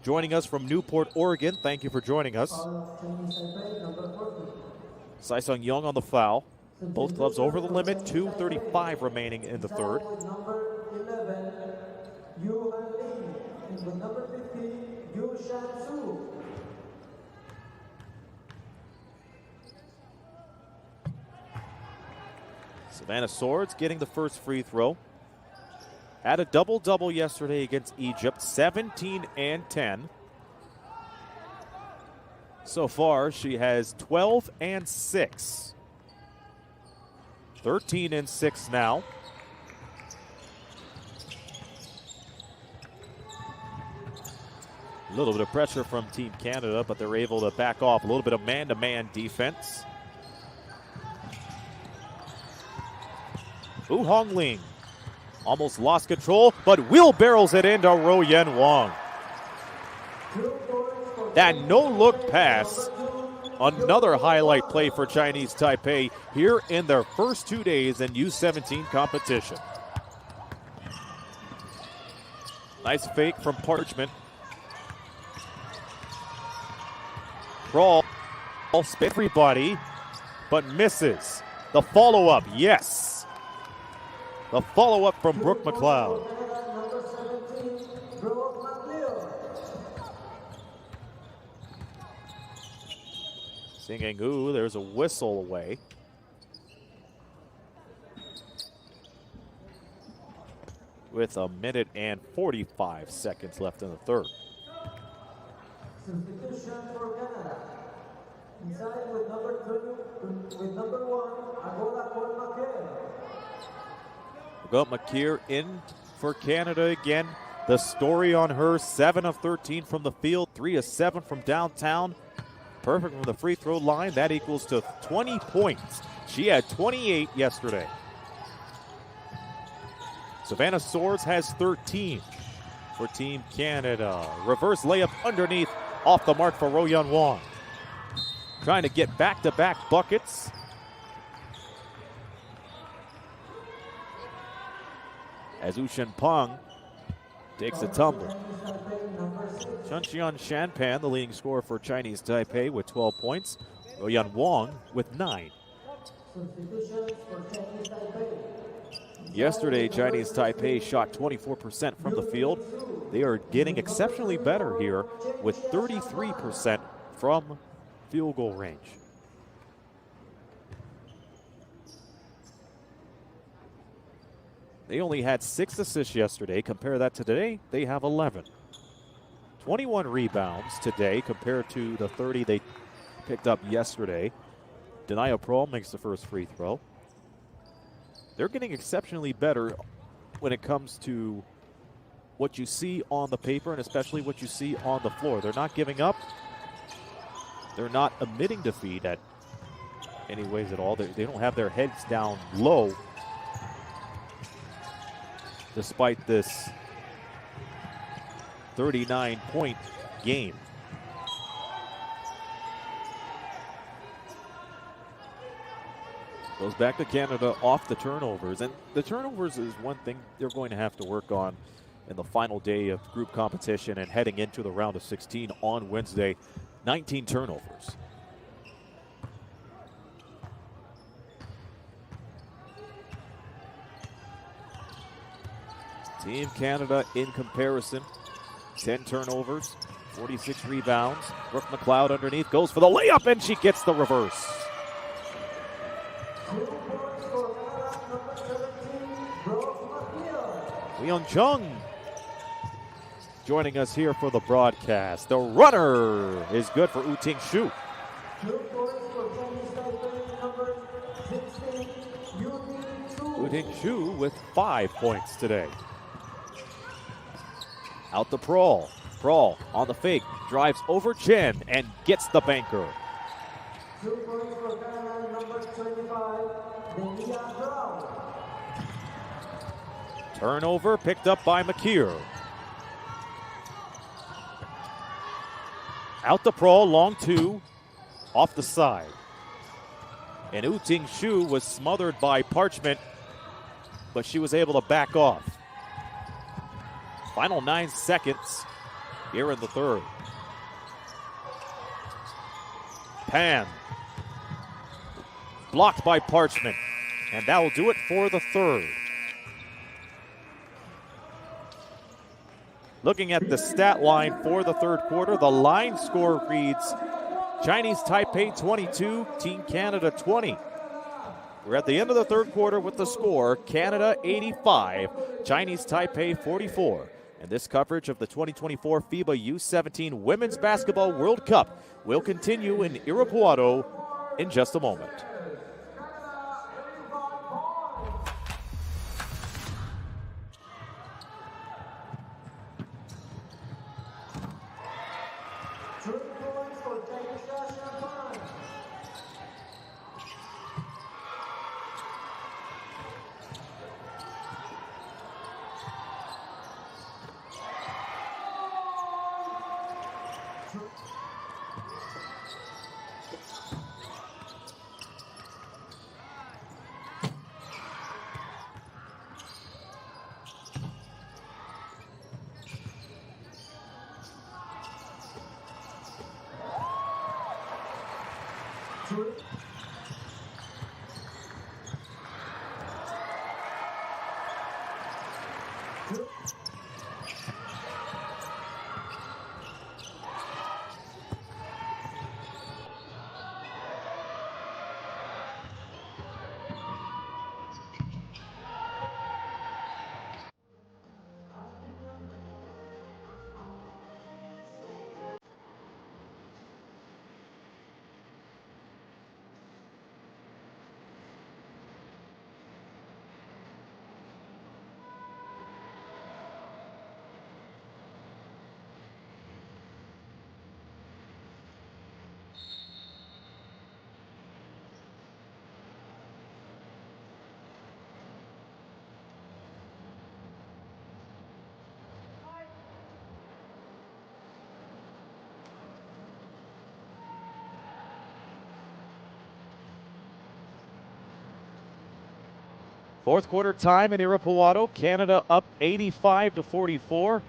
joining us from Newport, Oregon. Thank you for joining us. Saisung Young on the foul. Both clubs over the limit. 2:35 remaining in the third. Savannah Swords getting the first free throw. Had a double-double yesterday against Egypt, 17 and 10. So far, she has 12 and 6. 13 and 6 now. A little bit of pressure from Team Canada, but they're able to back off. A little bit of man-to-man defense. Wu Hongling almost lost control, but wheelbarrows it into Ro Yen Wong. That no-look pass, another highlight play for Chinese Taipei here in their first 2 days in U17 competition. Nice fake from Parchment. Crawl, everybody, but misses. The follow-up, yes. The follow-up from Brooke McLeod. Singing, ooh, there's a whistle away. With a minute and 45 seconds left in the third. Substitution for Canada. Inside with number 1, Agola McKay. We've got McKeer in for Canada again. The story on her, 7 of 13 from the field, 3 of 7 from downtown. Perfect from the free throw line. That equals to 20 points. She had 28 yesterday. Savannah Swords has 13 for Team Canada. Reverse layup underneath, off the mark for Ro Yen Wong. Trying to get back-to-back buckets. As Ushin Peng takes a tumble. Shunxian Shanpan, the leading scorer for Chinese Taipei with 12 points. Ro Yen Wong with 9. Yesterday, Chinese Taipei shot 24% from the field. They are getting exceptionally better here with 33% from field goal range. They only had 6 assists yesterday. Compare that to today, they have 11. 21 rebounds today compared to the 30 they picked up yesterday. Denaya Pearl makes the first free throw. They're getting exceptionally better when it comes to what you see on the paper and especially what you see on the floor. They're not giving up. They're not admitting defeat at any ways at all. They don't have their heads down low despite this 39-point game. Goes back to Canada off the turnovers. And the turnovers is one thing they're going to have to work on in the final day of group competition and heading into the round of 16 on Wednesday. 19 turnovers. Team Canada in comparison, 10 turnovers, 46 rebounds. Brooke McLeod underneath goes for the layup and she gets the reverse. Leon Chung joining us here for the broadcast. The runner is good for Woo-Ting Shu. 2 points for Chinese Taipei, number 16, Woo-Ting Shu. Woo-Ting Shu with 5 points today. Out to Prawl. Prawl on the fake, drives over Chen and gets the banker. 2 points for Canada, number 25, Denia Brown. Turnover picked up by McKeer. Out to Prawl, long 2, off the side. And Woo-Ting Shu was smothered by Parchment, but she was able to back off. Final 9 seconds here in the third. Pan. Blocked by Parchment. And that will do it for the third. Looking at the stat line for the third quarter, the line score reads Chinese Taipei 22, Team Canada 20. We're at the end of the third quarter with the score, Canada 85, Chinese Taipei 44. And this coverage of the 2024 FIBA U17 Women's Basketball World Cup will continue in Irapuato in just a moment. Fourth quarter time in Irapuato, Canada up 85-44.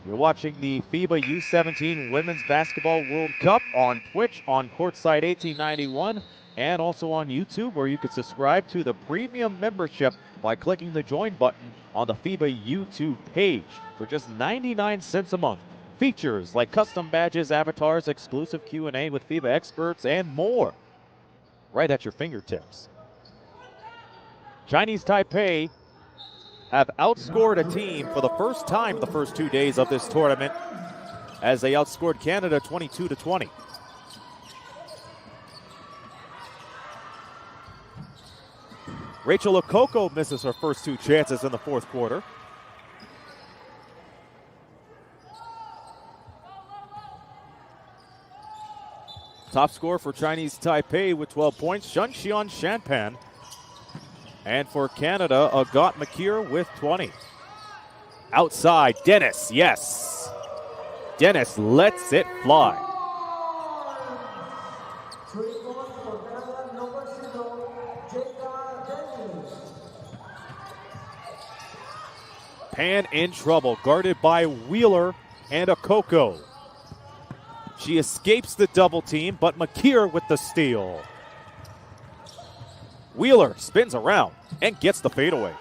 You're watching the FIBA U17 Women's Basketball World Cup on Twitch, on Courtside 1891, and also on YouTube, where you can subscribe to the premium membership by clicking the join button on the FIBA YouTube page for just 99 cents a month. Features like custom badges, avatars, exclusive Q&A with FIBA experts, and more right at your fingertips. Chinese Taipei have outscored a team for the first time the first 2 days of this tournament as they outscored Canada 22-20. Rachel Okoko misses her first 2 chances in the fourth quarter. Top scorer for Chinese Taipei with 12 points, Shunxian Shanpan. And for Canada, Agat McKeer with 20. Outside, Dennis, yes. Dennis lets it fly. 3 points for Canada, number 0, Jada Dennis. Pan in trouble, guarded by Wheeler and Okoko. She escapes the double team, but McKeer with the steal. Wheeler spins around and gets the fadeaway.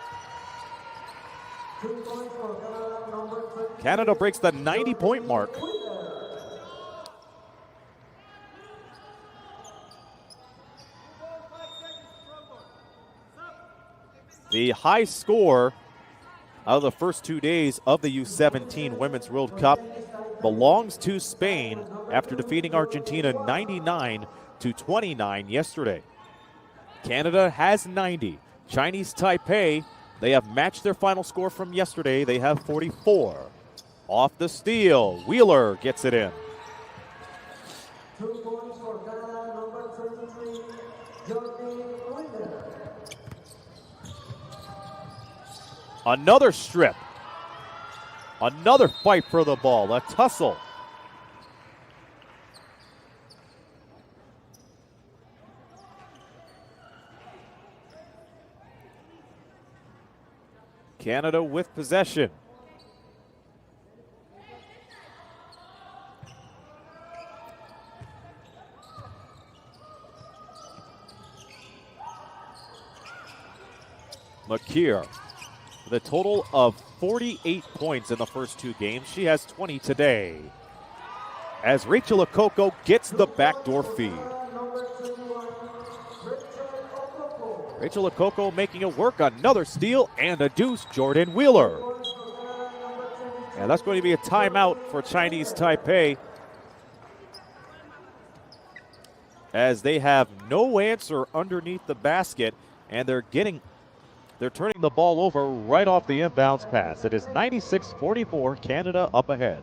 2 points for Canada, number 20. Canada breaks the 90-point mark. The high score out of the first 2 days of the U17 Women's World Cup belongs to Spain after defeating Argentina 99-29 yesterday. Canada has 90. Chinese Taipei, they have matched their final score from yesterday. They have 44. Off the steal, Wheeler gets it in. 2 points for Canada, number 23, Jordan Wheeler. Another strip. Another fight for the ball, a tussle. Canada with possession. McKeer with a total of 48 points in the first 2 games. She has 20 today. As Rachel Okoko gets the backdoor feed. Rachel Okoko making it work. Another steal and a deuce. Jordan Wheeler. And that's going to be a timeout for Chinese Taipei, as they have no answer underneath the basket, and they're turning the ball over right off the inbounds pass. It is 96-44, Canada up ahead.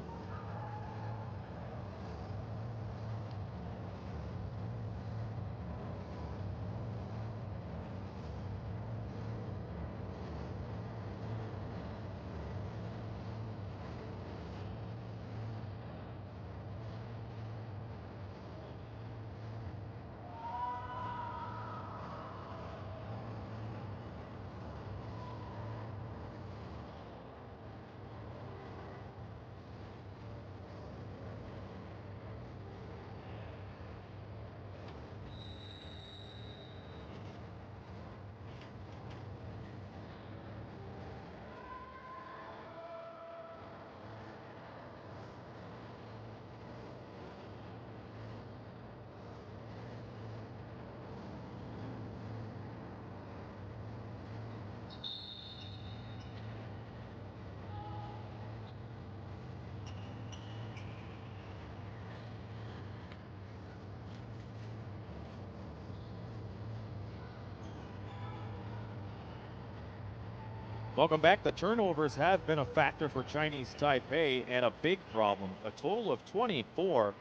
Welcome back. The turnovers have been a factor for Chinese Taipei, and a big problem. A total of 24,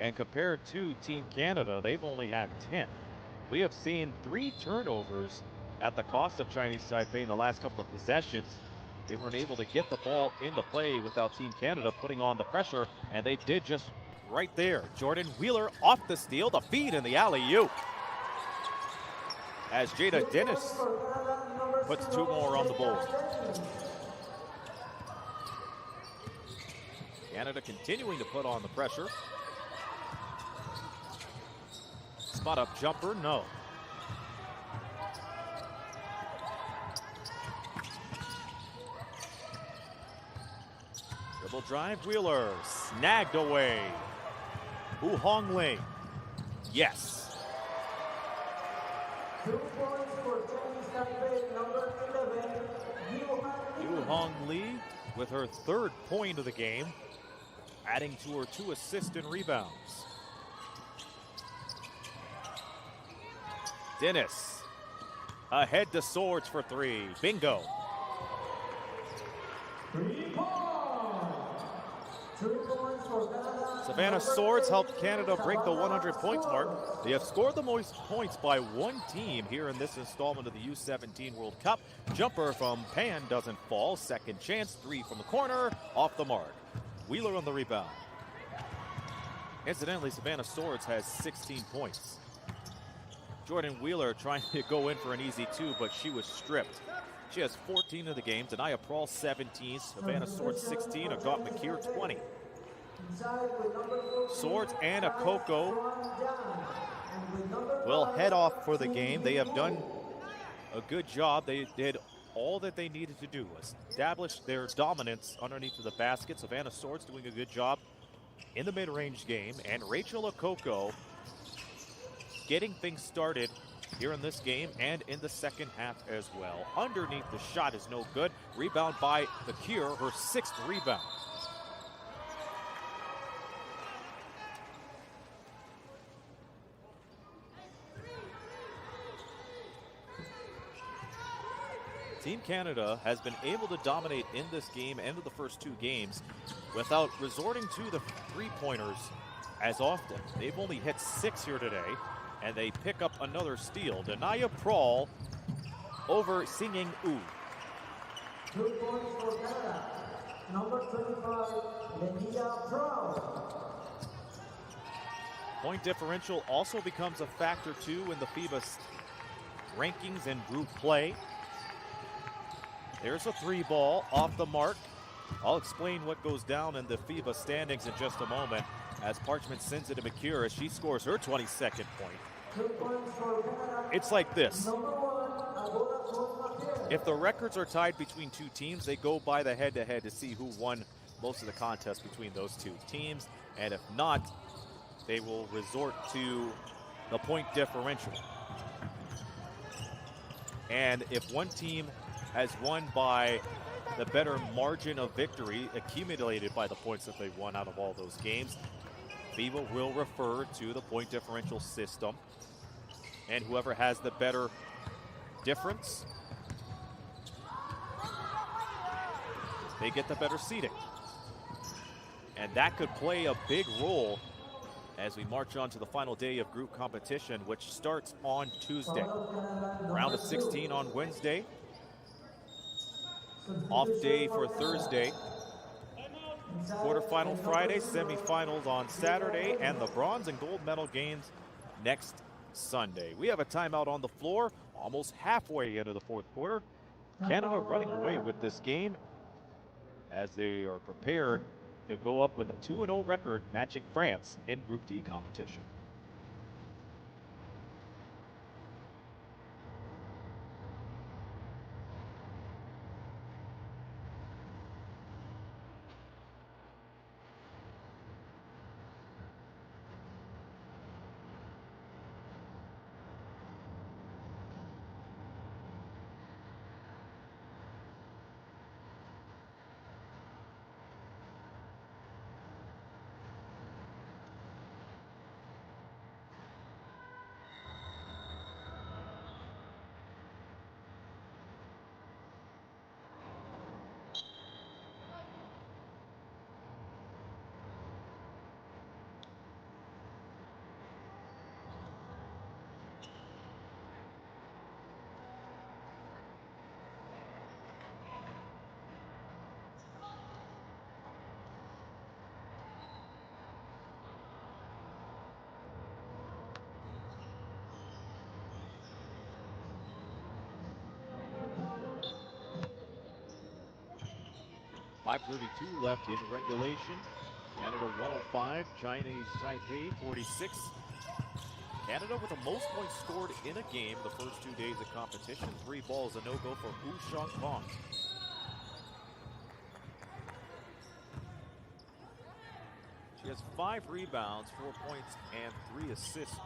and compared to Team Canada, they've only had 10. We have seen 3 turnovers at the cost of Chinese Taipei in the last couple of possessions. They weren't able to get the ball into play without Team Canada putting on the pressure, and they did just right there. Jordan Wheeler off the steal, the feed in the alley-oop. As Jada Dennis puts 2 more on the board. Canada continuing to put on the pressure. Spot up jumper, no. Dribble drive, Wheeler, snagged away. Wu Hong Ling, yes. 2 points for Chinese Taipei, number 11, Yu Hong Lee with her 3rd point of the game, adding to her 2 assists and rebounds. Dennis ahead to Swords for 3. Bingo. 3 points for Canada. Savannah Swords helped Canada break the 100 points mark. They have scored the most points by one team here in this installment of the U17 World Cup. Jumper from Pan doesn't fall. Second chance, 3 from the corner, off the mark. Wheeler on the rebound. Incidentally, Savannah Swords has 16 points. Jordan Wheeler trying to go in for an easy 2, but she was stripped. She has 14 of the game. Denaya Prawl 17, Savannah Swords 16, Agat McKeer 20. Swords and Okoko will head off for the game. They have done a good job. They did all that they needed to do, establish their dominance underneath of the basket. Savannah Swords doing a good job in the mid-range game, and Rachel Okoko getting things started here in this game and in the second half as well. Underneath, the shot is no good. Rebound by the Cure, her 6th rebound. Team Canada has been able to dominate in this game and in the first 2 games without resorting to the three-pointers as often. They've only hit 6 here today, and they pick up another steal. Denaya Prawl over Singing U. 2 points for Canada. Number 25, Denaya Prawl. Point differential also becomes a factor too in the FIBA rankings and group play. There's a 3 ball off the mark. I'll explain what goes down in the FIBA standings in just a moment as Parchment sends it to McCure as she scores her 22nd point. 2 points for Canada. It's like this. Number 1, Agora. If the records are tied between 2 teams, they go by the head-to-head to see who won most of the contests between those 2 teams. And if not, they will resort to the point differential. And if one team has won by the better margin of victory accumulated by the points that they've won out of all those games, FIBA will refer to the point differential system. And whoever has the better difference, they get the better seeding. And that could play a big role as we march on to the final day of group competition, which starts on Tuesday. Round of 16 on Wednesday. Off day for Thursday. Quarterfinal Friday, semifinals on Saturday, and the bronze and gold medal games next Sunday. We have a timeout on the floor, almost halfway into the 4th quarter. Canada running away with this game as they are prepared to go up with a 2-0 record, matching France in Group D competition. .532 left in regulation. Canada 105, Chinese Taipei 46. Canada with the most points scored in a game the first 2 days of competition. 3 balls, a no-go for Wu Shangpeng. She has 5 rebounds, 4 points, and 3 assists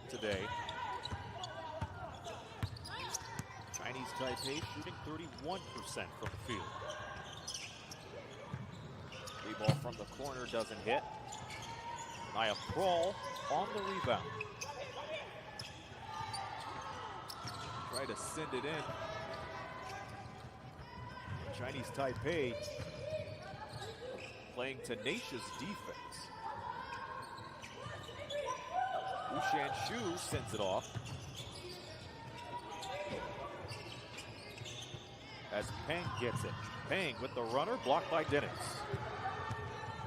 today. Chinese Taipei shooting 31% from the field. 3 ball from the corner doesn't hit. Naya Prawl on the rebound. Try to send it in. Chinese Taipei playing tenacious defense. Wu Shanshu sends it off. As Peng gets it. Peng with the runner, blocked by Dennis.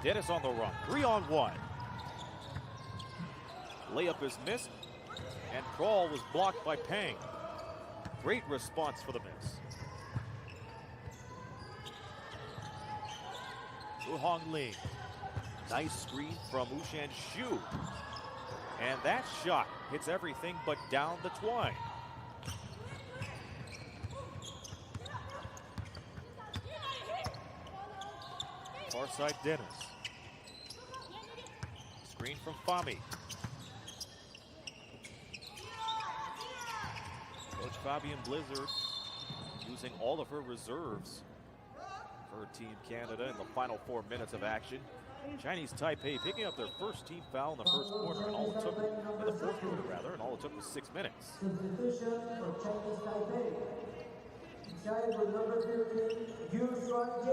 Dennis on the run, 3-on-1. Layup is missed, and Prawl was blocked by Peng. Great response for the miss. Wu Hongling, nice screen from Wu Shanshu. And that shot hits everything but down the twine. Far side Dennis. Screen from Fami. Fabian Blizzard using all of her reserves for Team Canada in the final 4 minutes of action. Chinese Taipei picking up their first team foul in the first quarter, and all it took, in the fourth quarter rather, and all it took was 6 minutes. Substitution for Chinese Taipei. Inside with number 13, U17.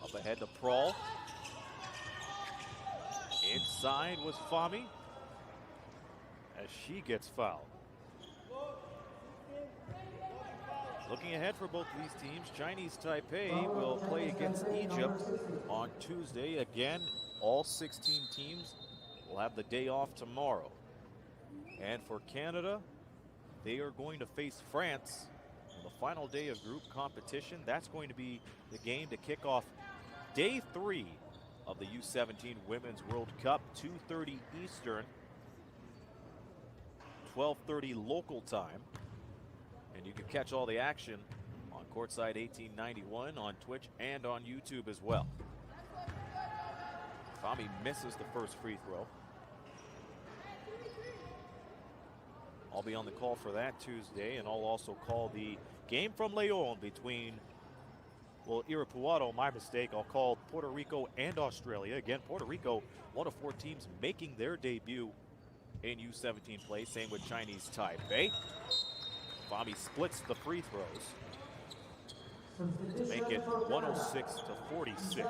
Up ahead to Prawl. Inside was Fami as she gets fouled. Looking ahead for both of these teams, Chinese Taipei will play against Egypt on Tuesday. Again, all 16 teams will have the day off tomorrow. And for Canada, they are going to face France on the final day of group competition. That's going to be the game to kick off day 3 of the U17 Women's World Cup, 2:30 Eastern, 12:30 local time. And you can catch all the action on Courtside 1891 on Twitch and on YouTube as well. Fami misses the first free throw. I'll be on the call for that Tuesday, and I'll also call the game from Leon between, well, Irapuato, my mistake. I'll call Puerto Rico and Australia. Again, Puerto Rico, one of 4 teams making their debut in U17 play. Same with Chinese Taipei. Fami splits the free throws to make it 106-46.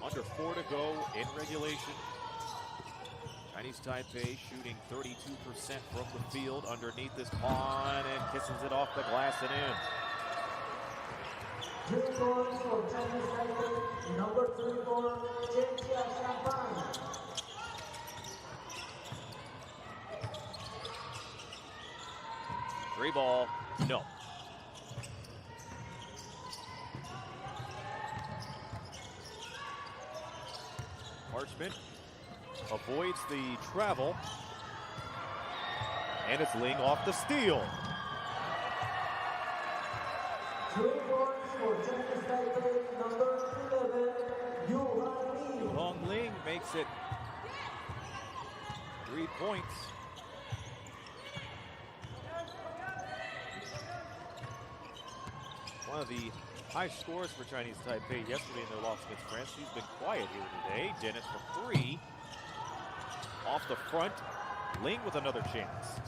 Under 4 to go in regulation. Chinese Taipei shooting 32% from the field underneath this pond and kisses it off the glass and in. 3 points for Chinese Taipei, number 34, Champagne. 3 ball, no. Parchment avoids the travel, and it's Ling off the steal. 3 points for Chinese Taipei, number 11, Yu Hong Ling makes it 3 points. One of the high scores for Chinese Taipei yesterday in their loss against France. She's been quiet here today. Dennis for 3. Off the front. Ling with another chance.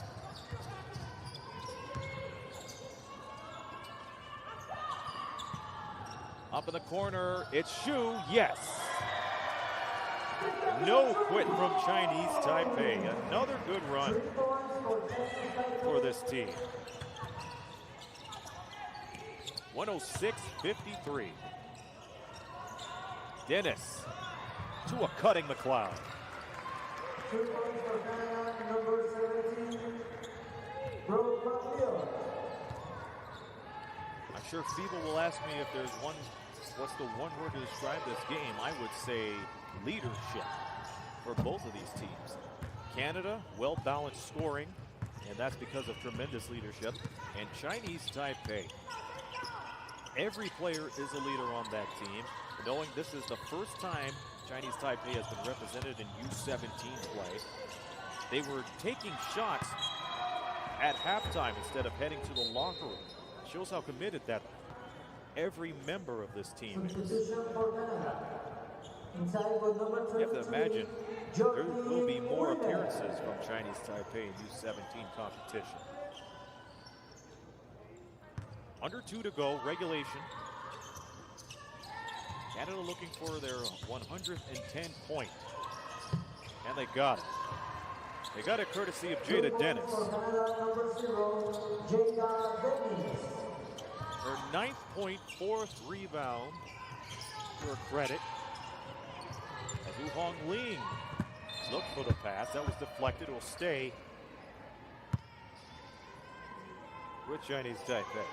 Up in the corner, it's Xu, yes. No quit from Chinese Taipei. Another good run for this team. 106-53. Dennis to a cutting McLeod. 2 points for Ghana, number 17, Bro. I'm sure FIBA will ask me if there's what's the one word to describe this game. I would say leadership for both of these teams. Canada, well-balanced scoring, and that's because of tremendous leadership. And Chinese Taipei, every player is a leader on that team, knowing this is the first time Chinese Taipei has been represented in U17 play. They were taking shots at halftime instead of heading to the locker room. Shows how committed that every member of this team is. You have to imagine there will be more appearances from Chinese Taipei in U17 competition. Under 2 to go, regulation. Canada looking for their 110 point. And they got it. They got it courtesy of Jada Dennis. Her 9th point, 4th rebound to her credit. As Wu Hong Ling looked for the pass. That was deflected. It will stay with Chinese Taipei.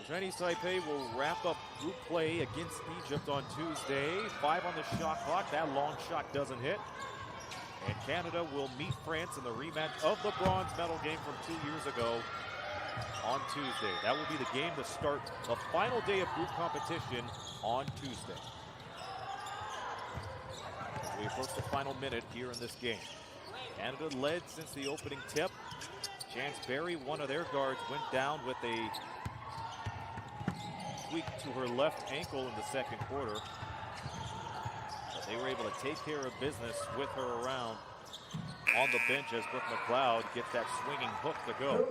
Chinese Taipei will wrap up group play against Egypt on Tuesday. 5 on the shot clock. That long shot doesn't hit. And Canada will meet France in the rematch of the bronze medal game from 2 years ago on Tuesday. That will be the game to start the final day of group competition on Tuesday. We approach the final minute here in this game. Canada led since the opening tip. Chance Berry, one of their guards, went down with a tweak to her left ankle in the second quarter. But they were able to take care of business with her around on the bench as Brooke McLeod gets that swinging hook to go.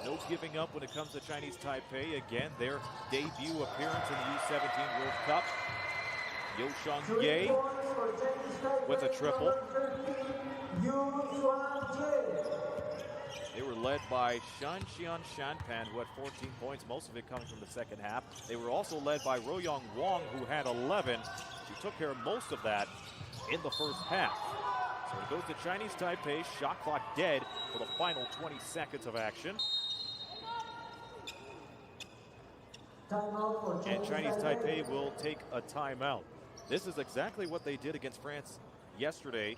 No giving up when it comes to Chinese Taipei. Again, their debut appearance in the U17 World Cup. Yoshang Ye with a triple. They were led by Shan Xian Shanpan, who had 14 points, most of it coming from the second half. They were also led by Royong Wong, who had 11. She took care of most of that in the first half. So it goes to Chinese Taipei, shot clock dead for the final 20 seconds of action. And Chinese Taipei will take a timeout. This is exactly what they did against France yesterday,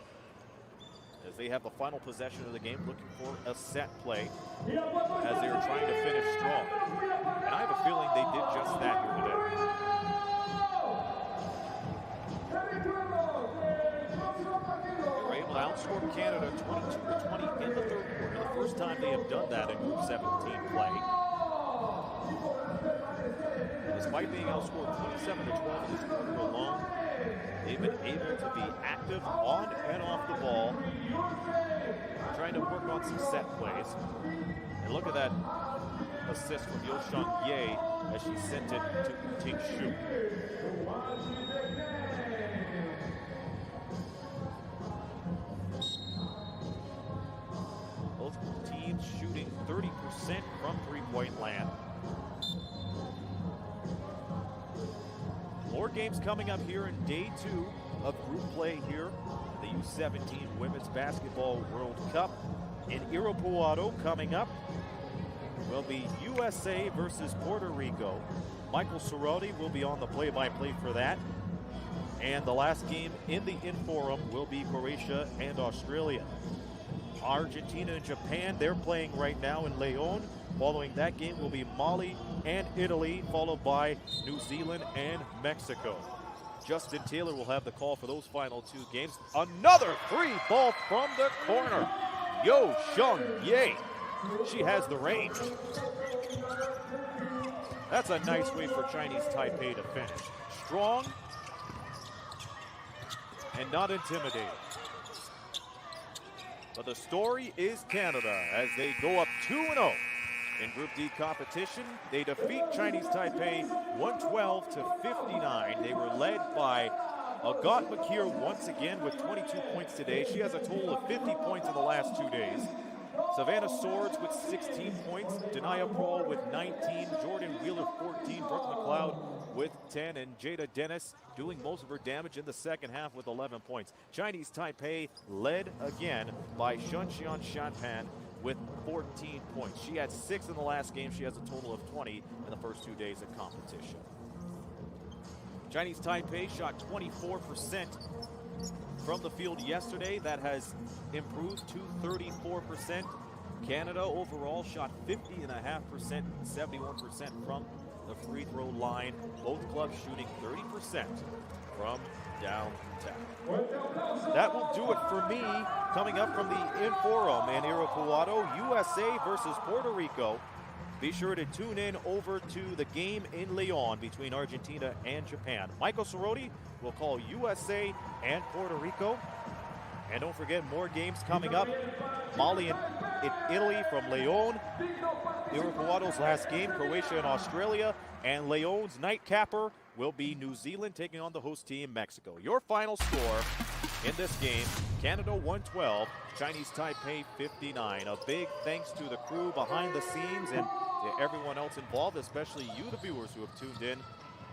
as they have the final possession of the game, looking for a set play as they were trying to finish strong. And I have a feeling they did just that here today. They were able to outscore Canada 22-20 in the third quarter, the first time they have done that in Group 17 play. Despite being outscored 27-12 in this quarter alone, they've been able to be active on and off the ball, trying to work on some set plays. And look at that assist from Yoshang Ye as she sent it to Ting Shu. Both teams shooting 30% from three-point land. More games coming up here in day 2 of group play here. The U17 Women's Basketball World Cup in Irapuato coming up will be USA versus Puerto Rico. Michael Cerrotti will be on the play-by-play for that. And the last game in the Inforum will be Croatia and Australia. Argentina and Japan, they're playing right now in Leon. Following that game will be Mali and Italy, followed by New Zealand and Mexico. Justin Taylor will have the call for those final 2 games. Another 3-ball from the corner. Yoshang Ye. She has the range. That's a nice way for Chinese Taipei to finish. Strong and not intimidating. But the story is Canada as they go up 2-0 in Group D competition. They defeat Chinese Taipei 112-59. They were led by Agat Makir once again with 22 points today. She has a total of 50 points in the last 2 days. Savannah Swords with 16 points. Denia Prohl with 19. Jordan Wheeler 14. Brooke McLeod with 10. And Jada Dennis doing most of her damage in the second half with 11 points. Chinese Taipei led again by Shan Xian Shanpan with 14 points. She had 6 in the last game. She has a total of 20 in the first 2 days of competition. Chinese Taipei shot 24% from the field yesterday. That has improved to 34%. Canada overall shot 50.5%, 71% from the free throw line. Both clubs shooting 30% from downtown. That will do it for me. Coming up from the Inforum in Irapuato, USA versus Puerto Rico. Be sure to tune in over to the game in Leon between Argentina and Japan. Michael Cerrotti will call USA and Puerto Rico. And don't forget, more games coming up. Mali and Italy from Leon. Irapuato's last game, Croatia and Australia. And Leon's nightcapper will be New Zealand taking on the host team, Mexico. Your final score in this game, Canada 112, Chinese Taipei 59. A big thanks to the crew behind the scenes and to everyone else involved, especially you, the viewers who have tuned in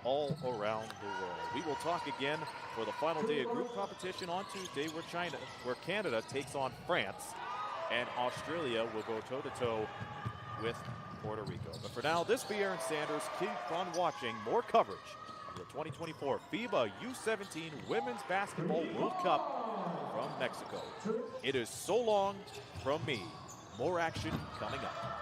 all around the world. We will talk again for the final day of group competition on Tuesday, where Canada takes on France. and Australia will go toe-to-toe with Puerto Rico. But for now, this be Aaron Sanders. Keep on watching more coverage of the 2024 FIBA U17 Women's Basketball World Cup from Mexico. It is so long from me. More action coming up.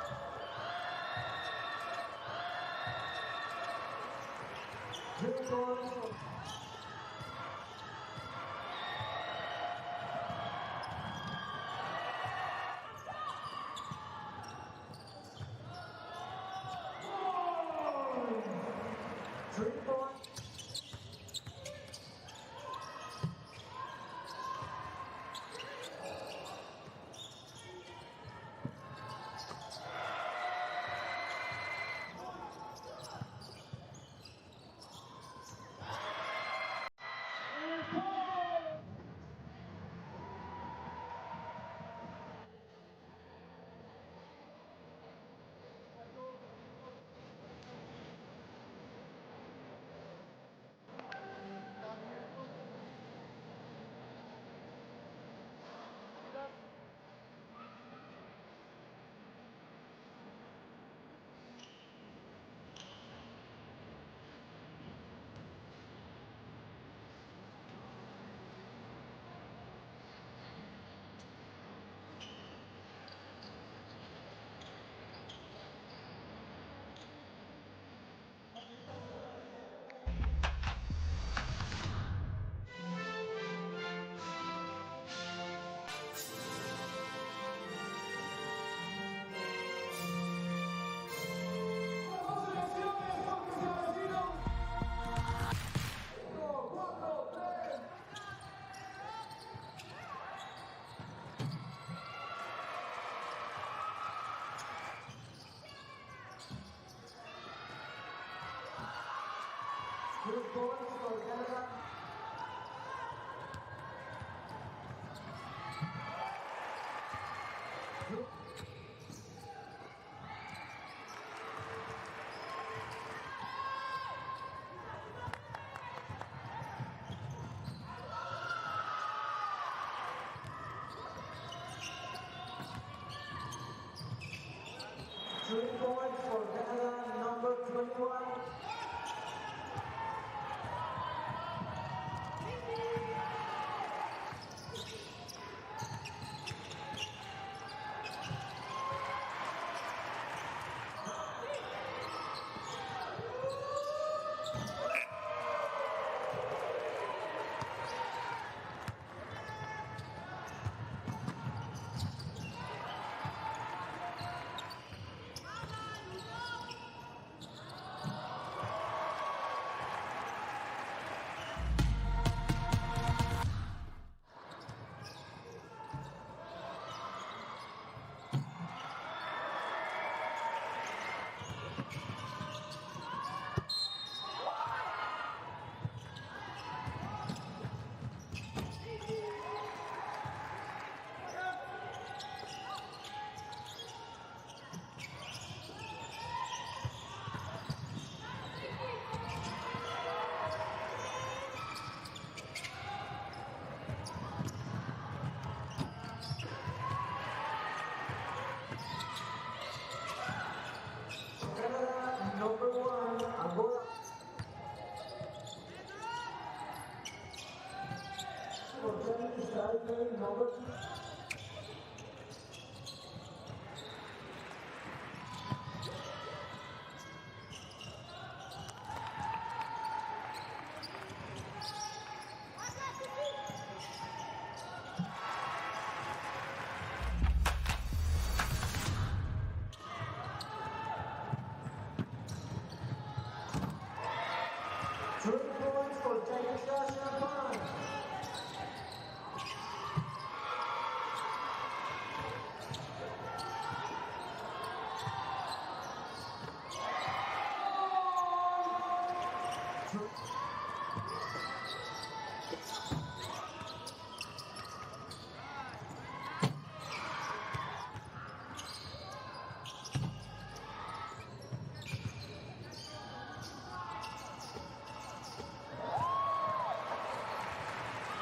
Points for Canada, number 21.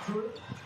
True.